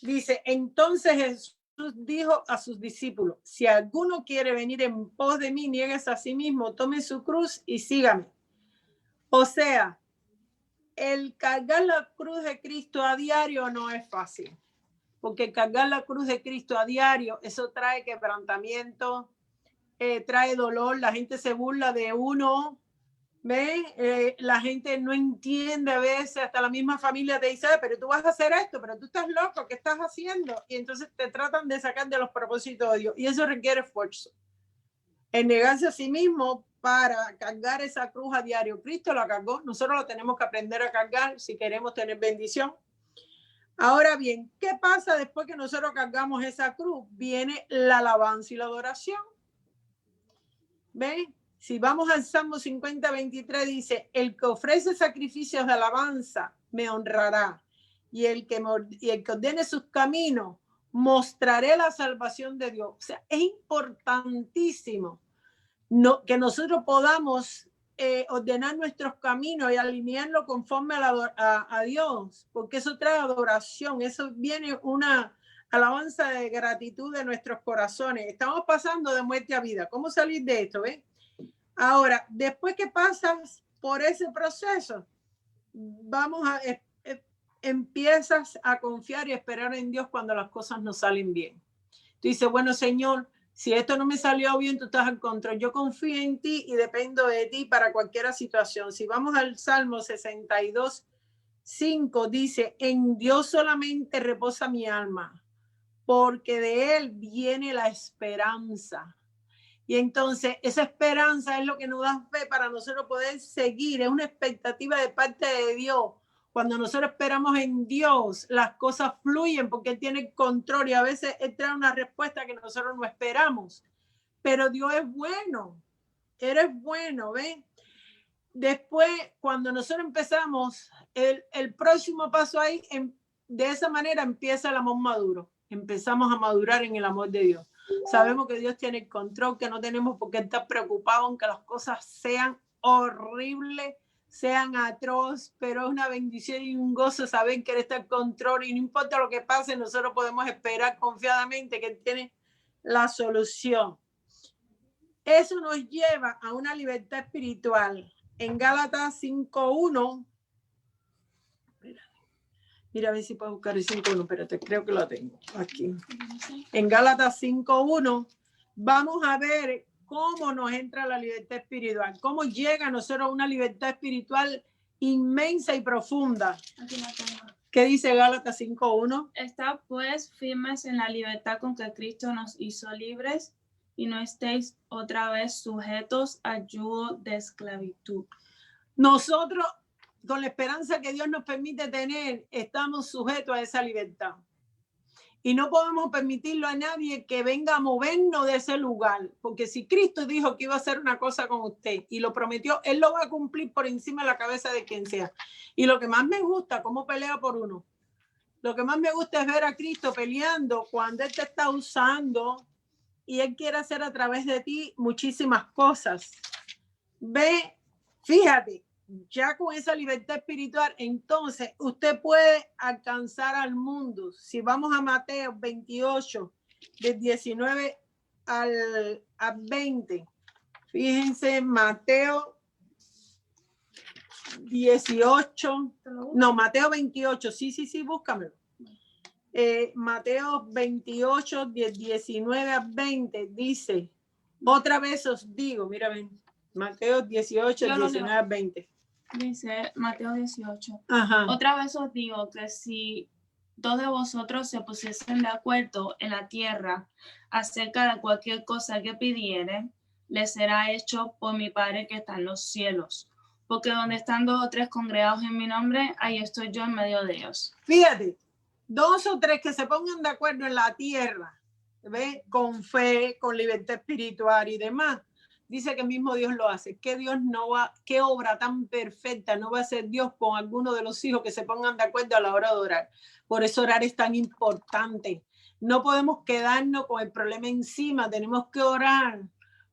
Speaker 2: Dice, entonces Jesús dijo a sus discípulos, si alguno quiere venir en pos de mí, niéguese a sí mismo, tome su cruz y sígame. O sea, el cargar la cruz de Cristo a diario no es fácil. Porque cargar la cruz de Cristo a diario, eso trae quebrantamiento, trae dolor, la gente se burla de uno, ¿ve? La gente no entiende a veces, hasta la misma familia te dice, pero tú vas a hacer esto, pero tú estás loco, ¿qué estás haciendo? Y entonces te tratan de sacar de los propósitos de Dios, y eso requiere esfuerzo. En negarse a sí mismo para cargar esa cruz a diario. Cristo la cargó, nosotros lo tenemos que aprender a cargar si queremos tener bendición. Ahora bien, ¿qué pasa después que nosotros cargamos esa cruz? Viene la alabanza y la adoración. ¿Ven? Si vamos al Salmo 50, 23, dice, el que ofrece sacrificios de alabanza me honrará. Y el que ordene sus caminos, mostraré la salvación de Dios. O sea, es importantísimo que nosotros podamos ordenar nuestros caminos y alinearlo conforme a Dios, porque eso trae adoración, eso viene una alabanza de gratitud de nuestros corazones. Estamos pasando de muerte a vida. ¿Cómo salir de esto? ¿Ves? Ahora, después que pasas por ese proceso, empiezas a confiar y esperar en Dios cuando las cosas no salen bien. Tú dices, bueno, Señor, si esto no me salió bien, tú estás al control. Yo confío en ti y dependo de ti para cualquier situación. Si vamos al Salmo 62, 5, dice, en Dios solamente reposa mi alma, porque de Él viene la esperanza. Y entonces esa esperanza es lo que nos da fe para nosotros poder seguir. Es una expectativa de parte de Dios. Cuando nosotros esperamos en Dios, las cosas fluyen porque Él tiene el control y a veces Él trae una respuesta que nosotros no esperamos. Pero Dios es bueno. Eres bueno, ¿ves? Después, cuando nosotros empezamos, el próximo paso ahí, de esa manera empieza el amor maduro. Empezamos a madurar en el amor de Dios. Sabemos que Dios tiene el control, que no tenemos por qué estar preocupados aunque las cosas sean horribles, sean atroz, pero es una bendición y un gozo saber que Él está en control y no importa lo que pase, nosotros podemos esperar confiadamente que Él tiene la solución. Eso nos lleva a una libertad espiritual. En Gálatas 5:1, mira a ver si puedo buscar el 5:1, espérate, creo que lo tengo aquí. En Gálatas 5:1 vamos a ver cómo nos entra la libertad espiritual, cómo llega a nosotros una libertad espiritual inmensa y profunda.
Speaker 3: Aquí la tengo.
Speaker 2: ¿Qué dice Gálatas 5:1?
Speaker 3: Está pues firmes en la libertad con que Cristo nos hizo libres y no estéis otra vez sujetos al yugo de esclavitud.
Speaker 2: Nosotros, con la esperanza que Dios nos permite tener, estamos sujetos a esa libertad. Y no podemos permitirlo a nadie que venga a movernos de ese lugar, porque si Cristo dijo que iba a hacer una cosa con usted y lo prometió, Él lo va a cumplir por encima de la cabeza de quien sea. Y lo que más me gusta, cómo pelea por uno. Lo que más me gusta es ver a Cristo peleando cuando Él te está usando y Él quiere hacer a través de ti muchísimas cosas. Ve, fíjate, ya con esa libertad espiritual, entonces usted puede alcanzar al mundo. Si vamos a Mateo 28, del 19 al 20, fíjense, Mateo 18, no, Mateo 28, sí, búscamelo. Mateo 28, del 19 al 20, dice, otra vez os digo, mira, ven, Mateo 18, 19 al 20.
Speaker 3: Dice Mateo 18.
Speaker 2: Ajá.
Speaker 3: Otra vez os digo que si dos de vosotros se pusiesen de acuerdo en la tierra acerca de cualquier cosa que pidieren, les será hecho por mi Padre que está en los cielos. Porque donde están 2 o 3 congregados en mi nombre, ahí estoy yo en medio de ellos.
Speaker 2: Fíjate, 2 o 3 que se pongan de acuerdo en la tierra, ¿ves? Con fe, con libertad espiritual y demás. Dice que mismo Dios lo hace. Que Dios no va, qué obra tan perfecta no va a hacer Dios con alguno de los hijos que se pongan de acuerdo a la hora de orar. Por eso orar es tan importante. No podemos quedarnos con el problema encima, tenemos que orar.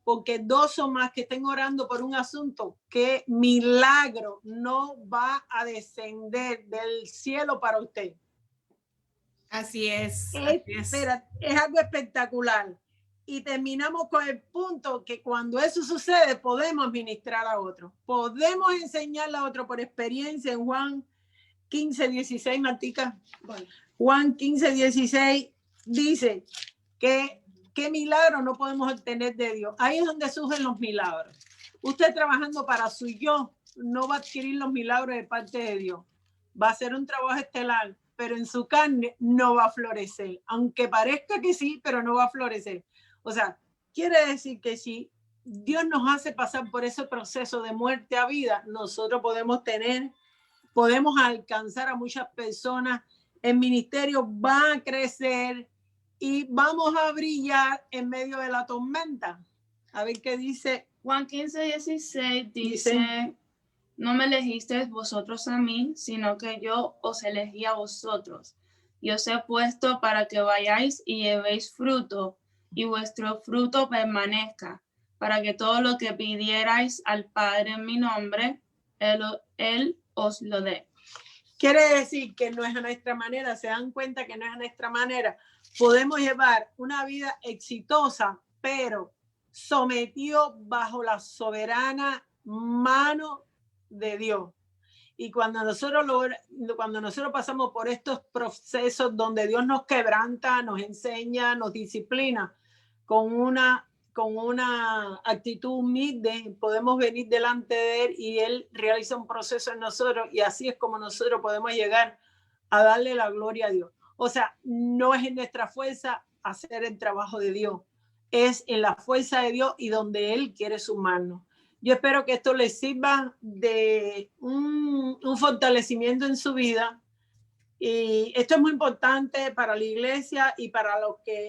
Speaker 2: Porque 2 o más que estén orando por un asunto, qué milagro no va a descender del cielo para usted.
Speaker 1: Así es.
Speaker 2: Espera, es algo espectacular. Y terminamos con el punto que cuando eso sucede podemos ministrar a otro. Podemos enseñarle a otro por experiencia. En Juan 15:16, Martica. Bueno. Juan 15:16 dice que qué milagro no podemos obtener de Dios. Ahí es donde surgen los milagros. Usted trabajando para su yo no va a adquirir los milagros de parte de Dios. Va a ser un trabajo estelar, pero en su carne no va a florecer. Aunque parezca que sí, pero no va a florecer. O sea, quiere decir que si Dios nos hace pasar por ese proceso de muerte a vida, nosotros podemos alcanzar a muchas personas. El ministerio va a crecer y vamos a brillar en medio de la tormenta. A ver qué dice.
Speaker 3: Juan 15:16 dice, no me elegisteis vosotros a mí, sino que yo os elegí a vosotros. Y os he puesto para que vayáis y llevéis fruto, y vuestro fruto permanezca, para que todo lo que pidierais al Padre en mi nombre, Él os lo dé.
Speaker 2: Quiere decir que no es a nuestra manera, se dan cuenta que no es a nuestra manera. Podemos llevar una vida exitosa, pero sometido bajo la soberana mano de Dios. Y cuando nosotros pasamos por estos procesos donde Dios nos quebranta, nos enseña, nos disciplina, con una actitud humilde, podemos venir delante de Él y Él realiza un proceso en nosotros y así es como nosotros podemos llegar a darle la gloria a Dios. O sea, no es en nuestra fuerza hacer el trabajo de Dios, es en la fuerza de Dios y donde Él quiere sumarnos. Yo espero que esto les sirva de un fortalecimiento en su vida. Y esto es muy importante para la iglesia y para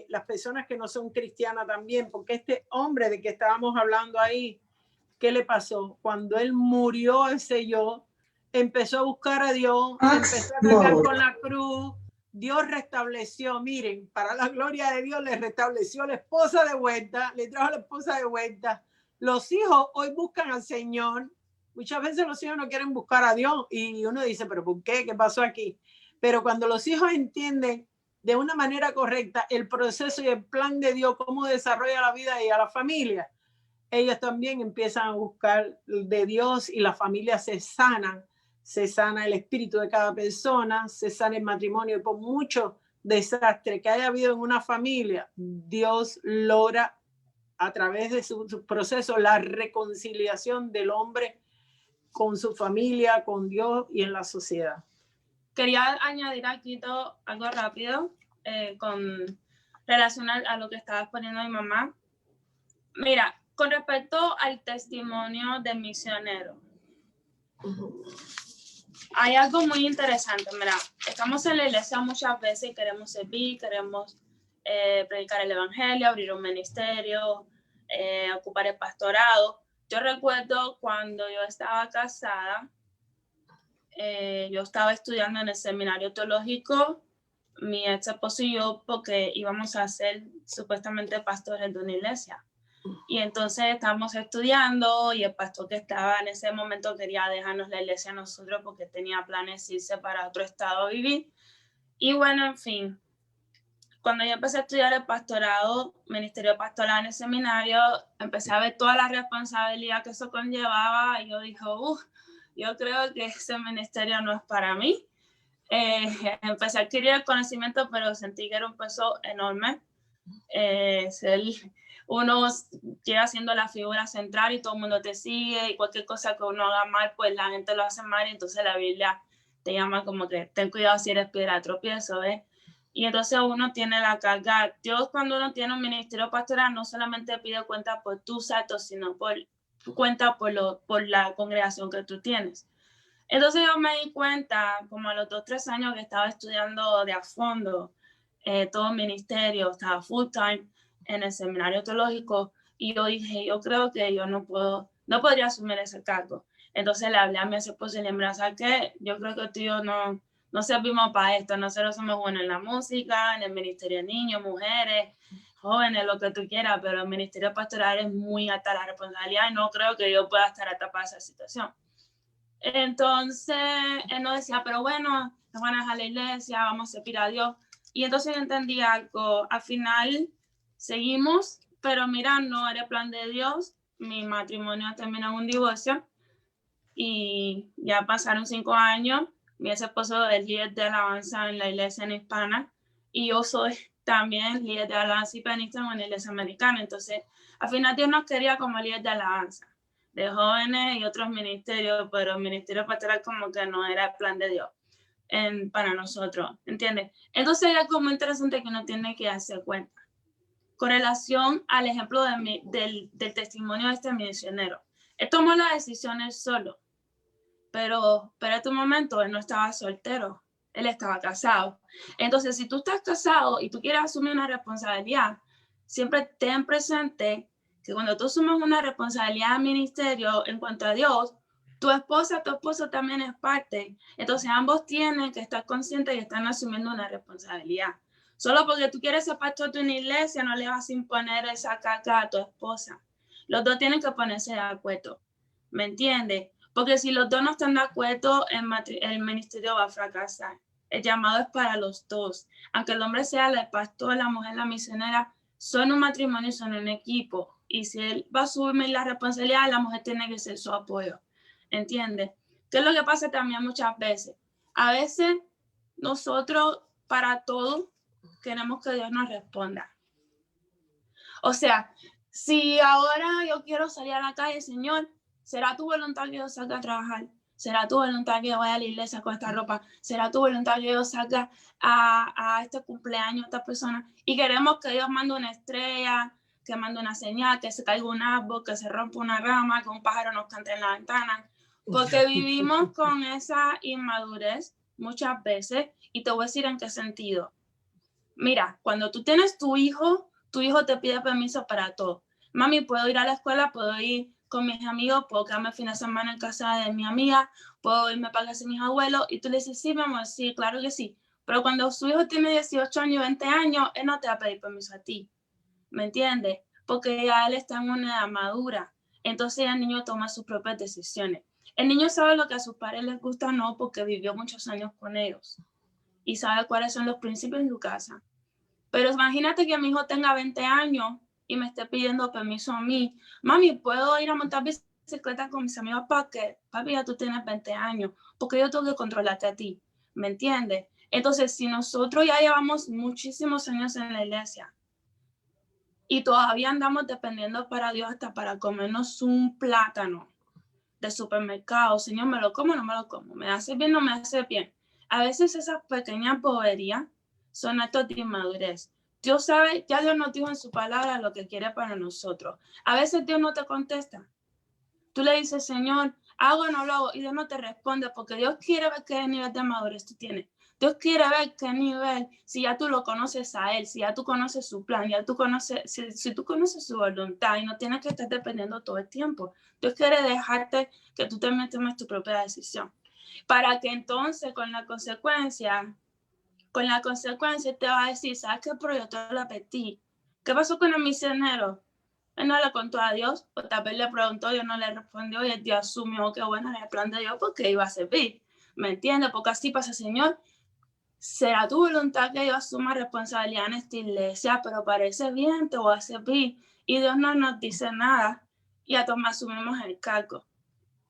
Speaker 2: las personas que no son cristianas también, porque este hombre de que estábamos hablando ahí, ¿qué le pasó? Cuando él murió, ese yo, empezó a buscar a Dios, empezó a cargar con la cruz, Dios restableció, miren, para la gloria de Dios, le restableció la esposa de vuelta, le trajo la esposa de vuelta. Los hijos hoy buscan al Señor. Muchas veces los hijos no quieren buscar a Dios y uno dice, ¿pero por qué? ¿Qué pasó aquí? Pero cuando los hijos entienden de una manera correcta el proceso y el plan de Dios, cómo desarrolla la vida y a la familia, ellos también empiezan a buscar de Dios y la familia se sana el espíritu de cada persona, se sana el matrimonio. Y por mucho desastre que haya habido en una familia, Dios logra a través de su proceso la reconciliación del hombre con su familia, con Dios y en la sociedad.
Speaker 3: Quería añadir aquí algo rápido con relación a lo que estaba poniendo mi mamá. Mira, con respecto al testimonio del misionero, hay algo muy interesante. Mira, estamos en la iglesia muchas veces y queremos servir, queremos predicar el evangelio, abrir un ministerio, ocupar el pastorado. Yo recuerdo cuando yo estaba casada, yo estaba estudiando en el seminario teológico, mi ex esposo y yo, porque íbamos a ser supuestamente pastores de una iglesia. Y entonces estábamos estudiando y el pastor que estaba en ese momento quería dejarnos la iglesia a nosotros porque tenía planes de irse para otro estado a vivir. Y bueno, en fin, cuando yo empecé a estudiar el pastorado, ministerio pastoral en el seminario, empecé a ver toda la responsabilidad que eso conllevaba y yo dije, yo creo que ese ministerio no es para mí. Empecé a adquirir el conocimiento, pero sentí que era un peso enorme. Uno llega siendo la figura central y todo el mundo te sigue y cualquier cosa que uno haga mal, pues la gente lo hace mal y entonces la Biblia te llama como que ten cuidado si eres piedra de tropiezo, ¿ves? Y entonces uno tiene la carga. Dios, cuando uno tiene un ministerio pastoral, no solamente pide cuenta por tus actos, sino cuenta por la congregación que tú tienes. Entonces yo me di cuenta, como a los 2 o 3 años que estaba estudiando de a fondo todo el ministerio, estaba full time en el seminario teológico, y yo dije, yo creo que yo no podría asumir ese cargo. Entonces le hablé a mi esposo y le dije, ¿sabes qué? Yo creo que tú y yo no servimos para esto, nosotros somos buenos en la música, en el ministerio de niños, mujeres, jóvenes, lo que tú quieras, pero el ministerio pastoral es muy alta la responsabilidad y no creo que yo pueda estar atado a esa situación. Entonces él nos decía, pero bueno, nos van a dejar la iglesia, vamos a servir a Dios. Y entonces yo entendí algo, al final seguimos, pero mira, no era el plan de Dios, mi matrimonio terminó en un divorcio y ya pasaron 5 años, mi ex esposo es líder de alabanza en la iglesia en hispana y yo soy también líder de alabanza y pianista en una iglesia americana. Entonces, al final Dios nos quería como líder de alabanza, de jóvenes y otros ministerios, pero el ministerio pastoral como que no era el plan de Dios para nosotros, ¿entiendes? Entonces hay algo muy interesante que uno tiene que hacer cuenta. Con relación al ejemplo del testimonio de este misionero, él tomó las decisiones solo, pero en este momento él no estaba soltero, él estaba casado. Entonces, si tú estás casado y tú quieres asumir una responsabilidad, siempre ten presente que cuando tú asumes una responsabilidad al ministerio en cuanto a Dios, tu esposo también es parte. Entonces, ambos tienen que estar conscientes y están asumiendo una responsabilidad. Solo porque tú quieres ser pastor de una iglesia, no le vas a imponer esa carga a tu esposa. Los dos tienen que ponerse de acuerdo. ¿Me entiendes? Porque si los dos no están de acuerdo, el ministerio va a fracasar. El llamado es para los dos. Aunque el hombre sea el pastor, la mujer, la misionera, son un matrimonio y son un equipo. Y si él va a asumir la responsabilidad, la mujer tiene que ser su apoyo. ¿Entiendes? ¿Qué es lo que pasa también muchas veces? A veces nosotros para todo queremos que Dios nos responda. O sea, si ahora yo quiero salir a la calle, Señor, ¿será tu voluntad que yo salga a trabajar? ¿Será tu voluntad que yo vaya a la iglesia con esta ropa? ¿Será tu voluntad que yo salga a este cumpleaños a esta persona? Y queremos que Dios mande una estrella, que mande una señal, que se caiga un árbol, que se rompa una rama, que un pájaro nos cante en la ventana. Porque vivimos con esa inmadurez muchas veces, y te voy a decir en qué sentido. Mira, cuando tú tienes tu hijo te pide permiso para todo. Mami, ¿puedo ir a la escuela? ¿Puedo ir con mis amigos, puedo quedarme el fin de semana en casa de mi amiga, puedo irme para casa de mis abuelos, y tú le dices, sí, mi amor, sí, claro que sí. Pero cuando su hijo tiene 18 años, 20 años, él no te va a pedir permiso a ti, ¿me entiendes? Porque ya él está en una edad madura, entonces el niño toma sus propias decisiones. El niño sabe lo que a sus padres les gusta o no, porque vivió muchos años con ellos, y sabe cuáles son los principios en su casa. Pero imagínate que mi hijo tenga 20 años y me esté pidiendo permiso a mí. Mami, ¿puedo ir a montar bicicleta con mis amigos? ¿Para qué? Papi, ya tú tienes 20 años, porque yo tengo que controlarte a ti, ¿me entiendes? Entonces, si nosotros ya llevamos muchísimos años en la iglesia y todavía andamos dependiendo para Dios hasta para comernos un plátano de supermercado, Señor, ¿me lo como o no me lo como? ¿Me hace bien o no me hace bien? A veces esas pequeñas boberías son actos de inmadurez. Dios sabe, ya Dios nos dijo en su palabra lo que quiere para nosotros. A veces Dios no te contesta. Tú le dices, Señor, hago o no lo hago, y Dios no te responde, porque Dios quiere ver qué nivel de madurez tú tienes. Dios quiere ver qué nivel, si ya tú lo conoces a Él, si ya tú conoces su plan, ya tú conoces, si tú conoces su voluntad y no tienes que estar dependiendo todo el tiempo. Dios quiere dejarte que tú también tomes tu propia decisión. Para que entonces con la consecuencia te va a decir, ¿sabes qué? Pero yo te lo advertí. ¿Qué pasó con el misionero? Él no le contó a Dios, o tal vez le preguntó, Dios no le respondió, y el Dios asumió que bueno, era el plan de Dios porque iba a servir. ¿Me entiendes? Porque así pasa, Señor. Será tu voluntad que yo asuma responsabilidad en esta iglesia, pero parece bien, te voy a servir. Y Dios no nos dice nada y asumimos el cargo.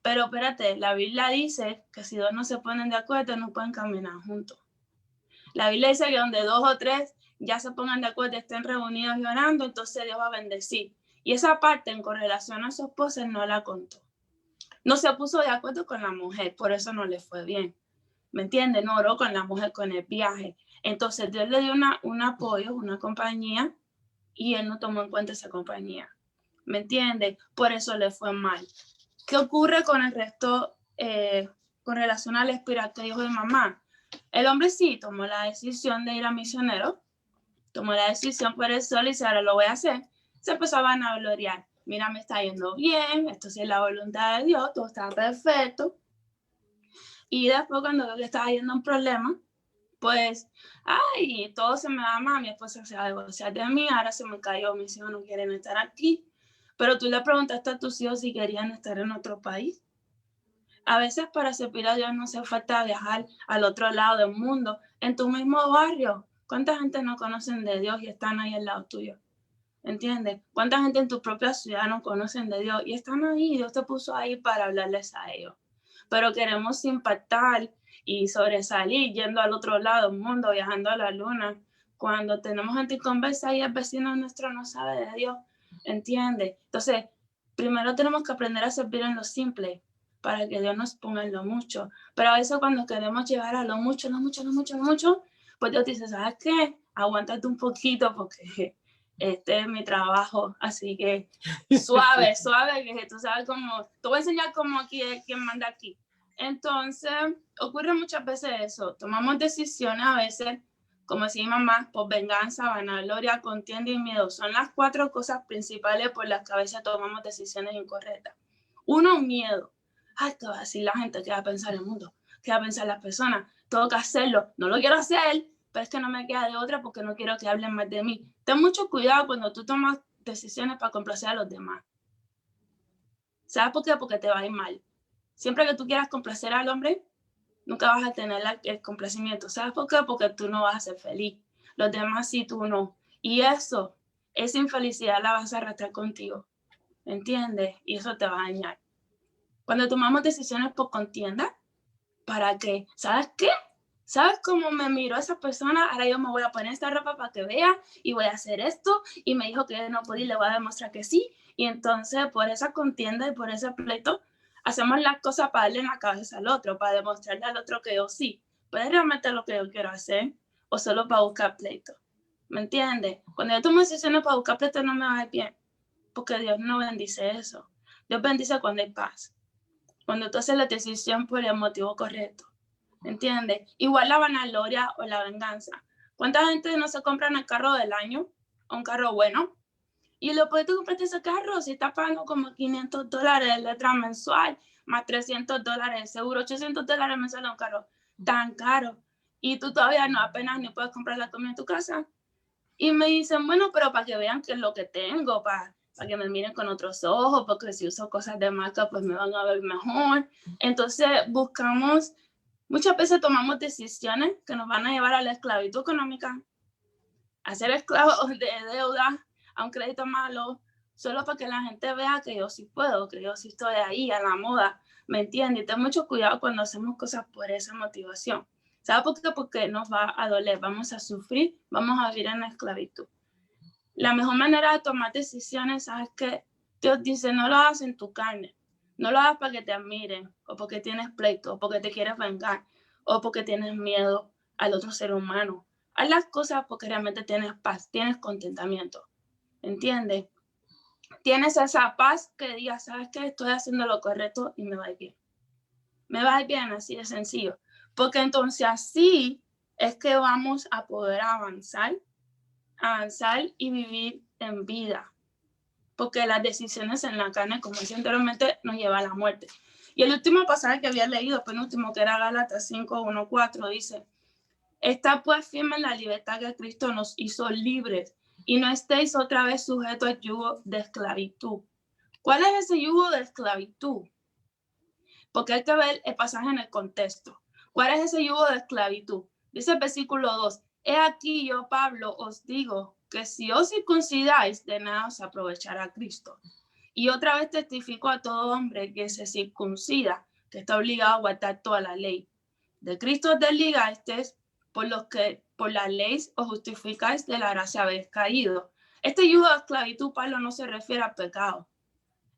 Speaker 3: Pero espérate, la Biblia dice que si dos no se ponen de acuerdo, no pueden caminar juntos. La Biblia dice que donde 2 o 3 ya se pongan de acuerdo, estén reunidos y orando, entonces Dios va a bendecir. Y esa parte en correlación a su esposa no la contó. No se puso de acuerdo con la mujer, por eso no le fue bien. ¿Me entiendes? No oró con la mujer con el viaje. Entonces Dios le dio un apoyo, una compañía, y él no tomó en cuenta esa compañía. ¿Me entiendes? Por eso le fue mal. ¿Qué ocurre con el resto con relación al espiral que dijo mi mamá? El hombre sí tomó la decisión de ir a misionero, tomó la decisión por el sol y dice, ahora lo voy a hacer. Se empezó a vanagloriar. Mira, me está yendo bien, esto sí es la voluntad de Dios, todo está perfecto. Y después cuando veo que estaba yendo un problema, pues, ay, todo se me va mal, mi esposa se va a divorciar de mí, ahora se me cayó, mis hijos no quieren estar aquí. Pero tú le preguntaste a tus hijos si querían estar en otro país. A veces para servir a Dios no hace falta viajar al otro lado del mundo, en tu mismo barrio. ¿Cuánta gente no conocen de Dios y están ahí al lado tuyo? ¿Entiendes? ¿Cuánta gente en tu propia ciudad no conocen de Dios y están ahí? Dios te puso ahí para hablarles a ellos. Pero queremos impactar y sobresalir yendo al otro lado del mundo, viajando a la luna. Cuando tenemos gente conversa y el vecino nuestro no sabe de Dios, ¿entiendes? Entonces, primero tenemos que aprender a servir en lo simple para que Dios nos ponga en lo mucho. Pero a veces cuando queremos llegar a lo mucho, pues Dios dice, ¿sabes qué? Aguántate un poquito porque este es mi trabajo, así que suave, que tú sabes cómo, te voy a enseñar cómo aquí es quien manda aquí. Entonces, ocurre muchas veces eso, tomamos decisiones a veces, como decía mi mamá, por venganza, vanagloria, contienda y miedo. Son las 4 cosas principales por las que a veces tomamos decisiones incorrectas. 1, miedo. Ay, ¿qué va a decir la gente? ¿Qué va a pensar el mundo? ¿Qué va a pensar las personas? Tengo que hacerlo. No lo quiero hacer, pero es que no me queda de otra porque no quiero que hablen más de mí. Ten mucho cuidado cuando tú tomas decisiones para complacer a los demás. ¿Sabes por qué? Porque te va a ir mal. Siempre que tú quieras complacer al hombre, nunca vas a tener el complacimiento. ¿Sabes por qué? Porque tú no vas a ser feliz. Los demás sí, tú no. Y eso, esa infelicidad la vas a arrastrar contigo. ¿Entiendes? Y eso te va a dañar. Cuando tomamos decisiones por contienda, ¿para qué? ¿Sabes qué? ¿Sabes cómo me miró esa persona? Ahora yo me voy a poner esta ropa para que vea y voy a hacer esto. Y me dijo que no podía y le voy a demostrar que sí. Y entonces por esa contienda y por ese pleito, hacemos las cosas para darle en la cabeza al otro, para demostrarle al otro que yo sí. ¿Puedes realmente lo que yo quiero hacer? ¿O solo para buscar pleito? ¿Me entiendes? Cuando yo tomo decisiones para buscar pleito no me va a ir bien. Porque Dios no bendice eso. Dios bendice cuando hay paz. Cuando tú haces la decisión por el motivo correcto. ¿Entiendes? Igual la vanagloria o la venganza. ¿Cuánta gente no se compra el carro del año? Un carro bueno. Y lo puedes comprar ese carro si estás pagando como $500 de letra mensual, más $300 de seguro, $800 mensual de un carro tan caro. Y tú todavía no apenas ni puedes comprar la comida en tu casa. Y me dicen, bueno, pero para que vean qué es lo que tengo, para que me miren con otros ojos, porque si uso cosas de marca, pues me van a ver mejor. Entonces buscamos, muchas veces tomamos decisiones que nos van a llevar a la esclavitud económica, a ser esclavos de deuda, a un crédito malo, solo para que la gente vea que yo sí puedo, que yo sí estoy ahí a la moda, ¿me entiendes? Y ten mucho cuidado cuando hacemos cosas por esa motivación. ¿Sabes por qué? Porque nos va a doler, vamos a sufrir, vamos a vivir en la esclavitud. La mejor manera de tomar decisiones, ¿sabes qué? Dios dice, no lo hagas en tu carne, no lo hagas para que te admiren, o porque tienes pleito, o porque te quieres vengar, o porque tienes miedo al otro ser humano. Haz las cosas porque realmente tienes paz, tienes contentamiento, ¿entiendes? Tienes esa paz que digas, ¿sabes qué? Estoy haciendo lo correcto y me va a ir bien. Me va a ir bien, así de sencillo. Porque entonces así es que vamos a poder avanzar y vivir en vida. Porque las decisiones en la carne, como decía anteriormente, nos llevan a la muerte. Y el último pasaje que había leído, penúltimo, que era Gálatas 5:1-4, dice, está pues firme en la libertad que Cristo nos hizo libres y no estéis otra vez sujetos al yugo de esclavitud. ¿Cuál es ese yugo de esclavitud? Porque hay que ver el pasaje en el contexto. ¿Cuál es ese yugo de esclavitud? Dice el versículo 2, he aquí yo, Pablo, os digo que si os circuncidáis, de nada os aprovechará Cristo. Y otra vez testifico a todo hombre que se circuncida, que está obligado a guardar toda la ley. De Cristo os desligasteis, por los que por la ley os justificáis, de la gracia habéis caído. Este yugo de esclavitud, Pablo, no se refiere al pecado,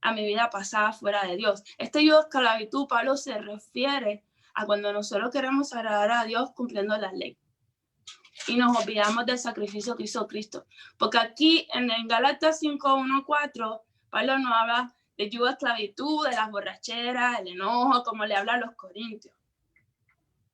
Speaker 3: a mi vida pasada fuera de Dios. Este yugo de esclavitud, Pablo, se refiere a cuando nosotros queremos agradar a Dios cumpliendo la ley y nos olvidamos del sacrificio que hizo Cristo. Porque aquí en Gálatas 5:1-4, Pablo nos habla de yugo de esclavitud, de las borracheras, el enojo, como le habla a los corintios,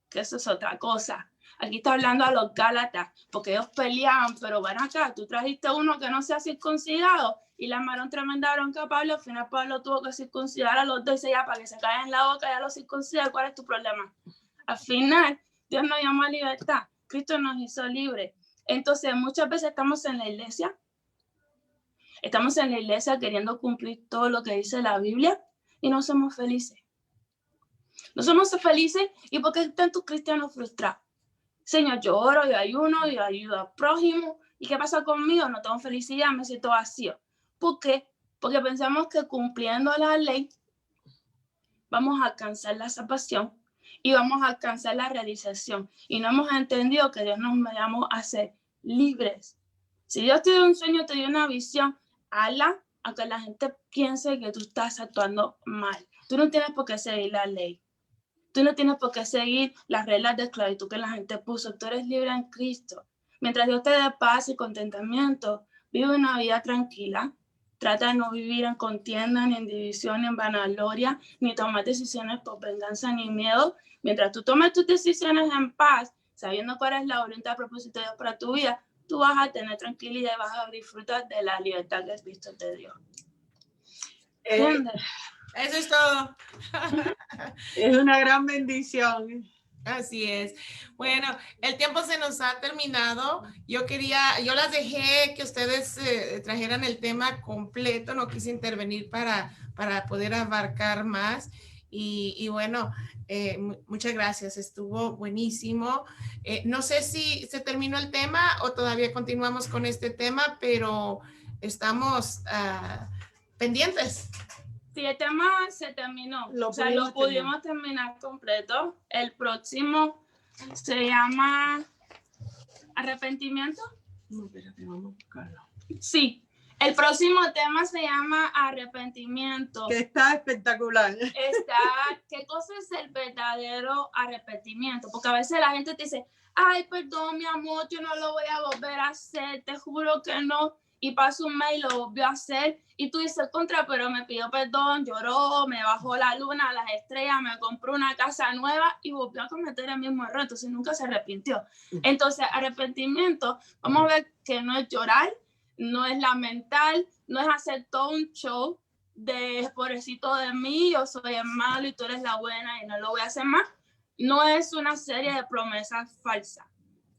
Speaker 3: que eso es otra cosa. Aquí está hablando a los Gálatas, porque ellos peleaban, pero ven acá, tú trajiste uno que no se ha circuncidado y le armaron tremenda bronca a Pablo. Al final Pablo tuvo que circuncidar a los dos y ya para que se caigan en la boca, ya lo circuncida. ¿Cuál es tu problema? Al final, Dios nos llamó a libertad, Cristo nos hizo libres. Entonces, muchas veces estamos en la iglesia queriendo cumplir todo lo que dice la Biblia y no somos felices. No somos felices y porque hay tantos cristianos frustrados. Señor, yo oro, yo ayuno, yo ayudo al prójimo. ¿Y qué pasa conmigo? No tengo felicidad, me siento vacío. ¿Por qué? Porque pensamos que cumpliendo la ley vamos a alcanzar la salvación y vamos a alcanzar la realización. Y no hemos entendido que Dios nos llamó a ser libres. Si Dios te dio un sueño, te dio una visión, hazla aunque la gente piense que tú estás actuando mal. Tú no tienes por qué seguir la ley. Tú no tienes por qué seguir las reglas de esclavitud que la gente puso. Tú eres libre en Cristo. Mientras Dios te dé paz y contentamiento, vive una vida tranquila. Trata de no vivir en contienda, ni en división, ni en vanagloria, ni tomar decisiones por venganza, ni miedo. Mientras tú tomes tus decisiones en paz, sabiendo cuál es la voluntad, propósito de Dios para tu vida, tú vas a tener tranquilidad y vas a disfrutar de la libertad que Cristo te dio. ¿Entiendes?
Speaker 1: Eso es todo.
Speaker 2: Es una gran bendición.
Speaker 1: Así es. Bueno, el tiempo se nos ha terminado. Yo las dejé que ustedes trajeran el tema completo. No quise intervenir para poder abarcar más. Y bueno, muchas gracias. Estuvo buenísimo. No sé si se terminó el tema o todavía continuamos con este tema, pero estamos pendientes.
Speaker 3: Sí, el tema se terminó, lo pudimos terminar completo. El próximo se llama arrepentimiento.
Speaker 2: No, espérate, vamos a buscarlo.
Speaker 3: Sí, el próximo tema se llama arrepentimiento.
Speaker 2: Que está espectacular.
Speaker 3: ¿Qué cosa es el verdadero arrepentimiento? Porque a veces la gente te dice, ay, perdón, mi amor, yo no lo voy a volver a hacer, te juro que no. Y pasa un mes y lo volvió a hacer. Y tú dices, pero me pidió perdón, lloró, me bajó la luna, las estrellas, me compró una casa nueva y volvió a cometer el mismo error. Entonces nunca se arrepintió. Entonces, arrepentimiento, vamos a ver que no es llorar, no es lamentar, no es hacer todo un show de pobrecito de mí, yo soy el malo y tú eres la buena y no lo voy a hacer más. No es una serie de promesas falsas.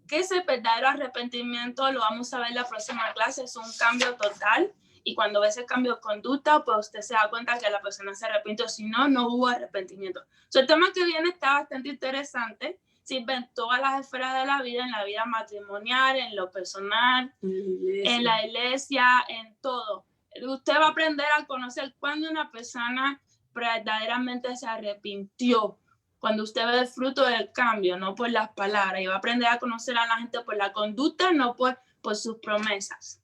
Speaker 3: Que ese verdadero arrepentimiento lo vamos a ver en la próxima clase, es un cambio total. Y cuando ve ese cambio de conducta, pues usted se da cuenta que la persona se arrepintió. Si no, no hubo arrepentimiento. El tema que viene está bastante interesante. Sirve en todas las esferas de la vida, en la vida matrimonial, en lo personal, en la iglesia, en todo. Usted va a aprender a conocer cuando una persona verdaderamente se arrepintió. Cuando usted ve el fruto del cambio, no por las palabras. Y va a aprender a conocer a la gente por la conducta, no por sus promesas.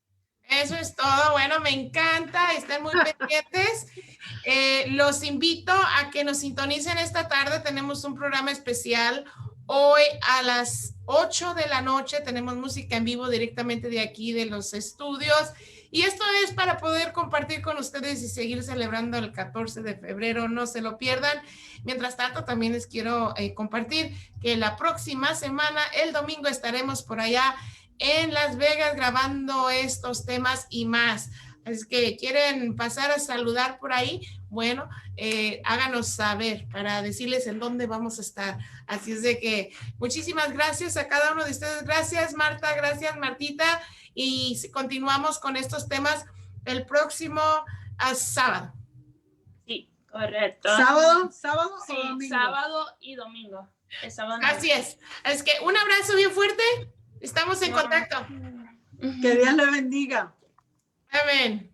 Speaker 1: Eso es todo. Bueno, me encanta. Estén muy pendientes. Los invito a que nos sintonicen esta tarde. Tenemos un programa especial. Hoy a las 8 de la noche tenemos música en vivo directamente de aquí, de los estudios. Y esto es para poder compartir con ustedes y seguir celebrando el 14 de febrero. No se lo pierdan. Mientras tanto, también les quiero compartir que la próxima semana, el domingo, estaremos por allá en Las Vegas grabando estos temas y más. Así que quieren pasar a saludar por ahí, bueno, háganos saber para decirles en dónde vamos a estar. Así es de que muchísimas gracias a cada uno de ustedes. Gracias, Marta, gracias, Martita. Y continuamos con estos temas el próximo sábado.
Speaker 3: Sí, correcto.
Speaker 2: ¿Sábado?
Speaker 3: Sí,
Speaker 2: ¿O domingo?
Speaker 3: sábado y domingo. El sábado no.
Speaker 1: Así es. Es que un abrazo bien fuerte. Estamos en contacto.
Speaker 2: Que Dios le bendiga.
Speaker 1: Amén.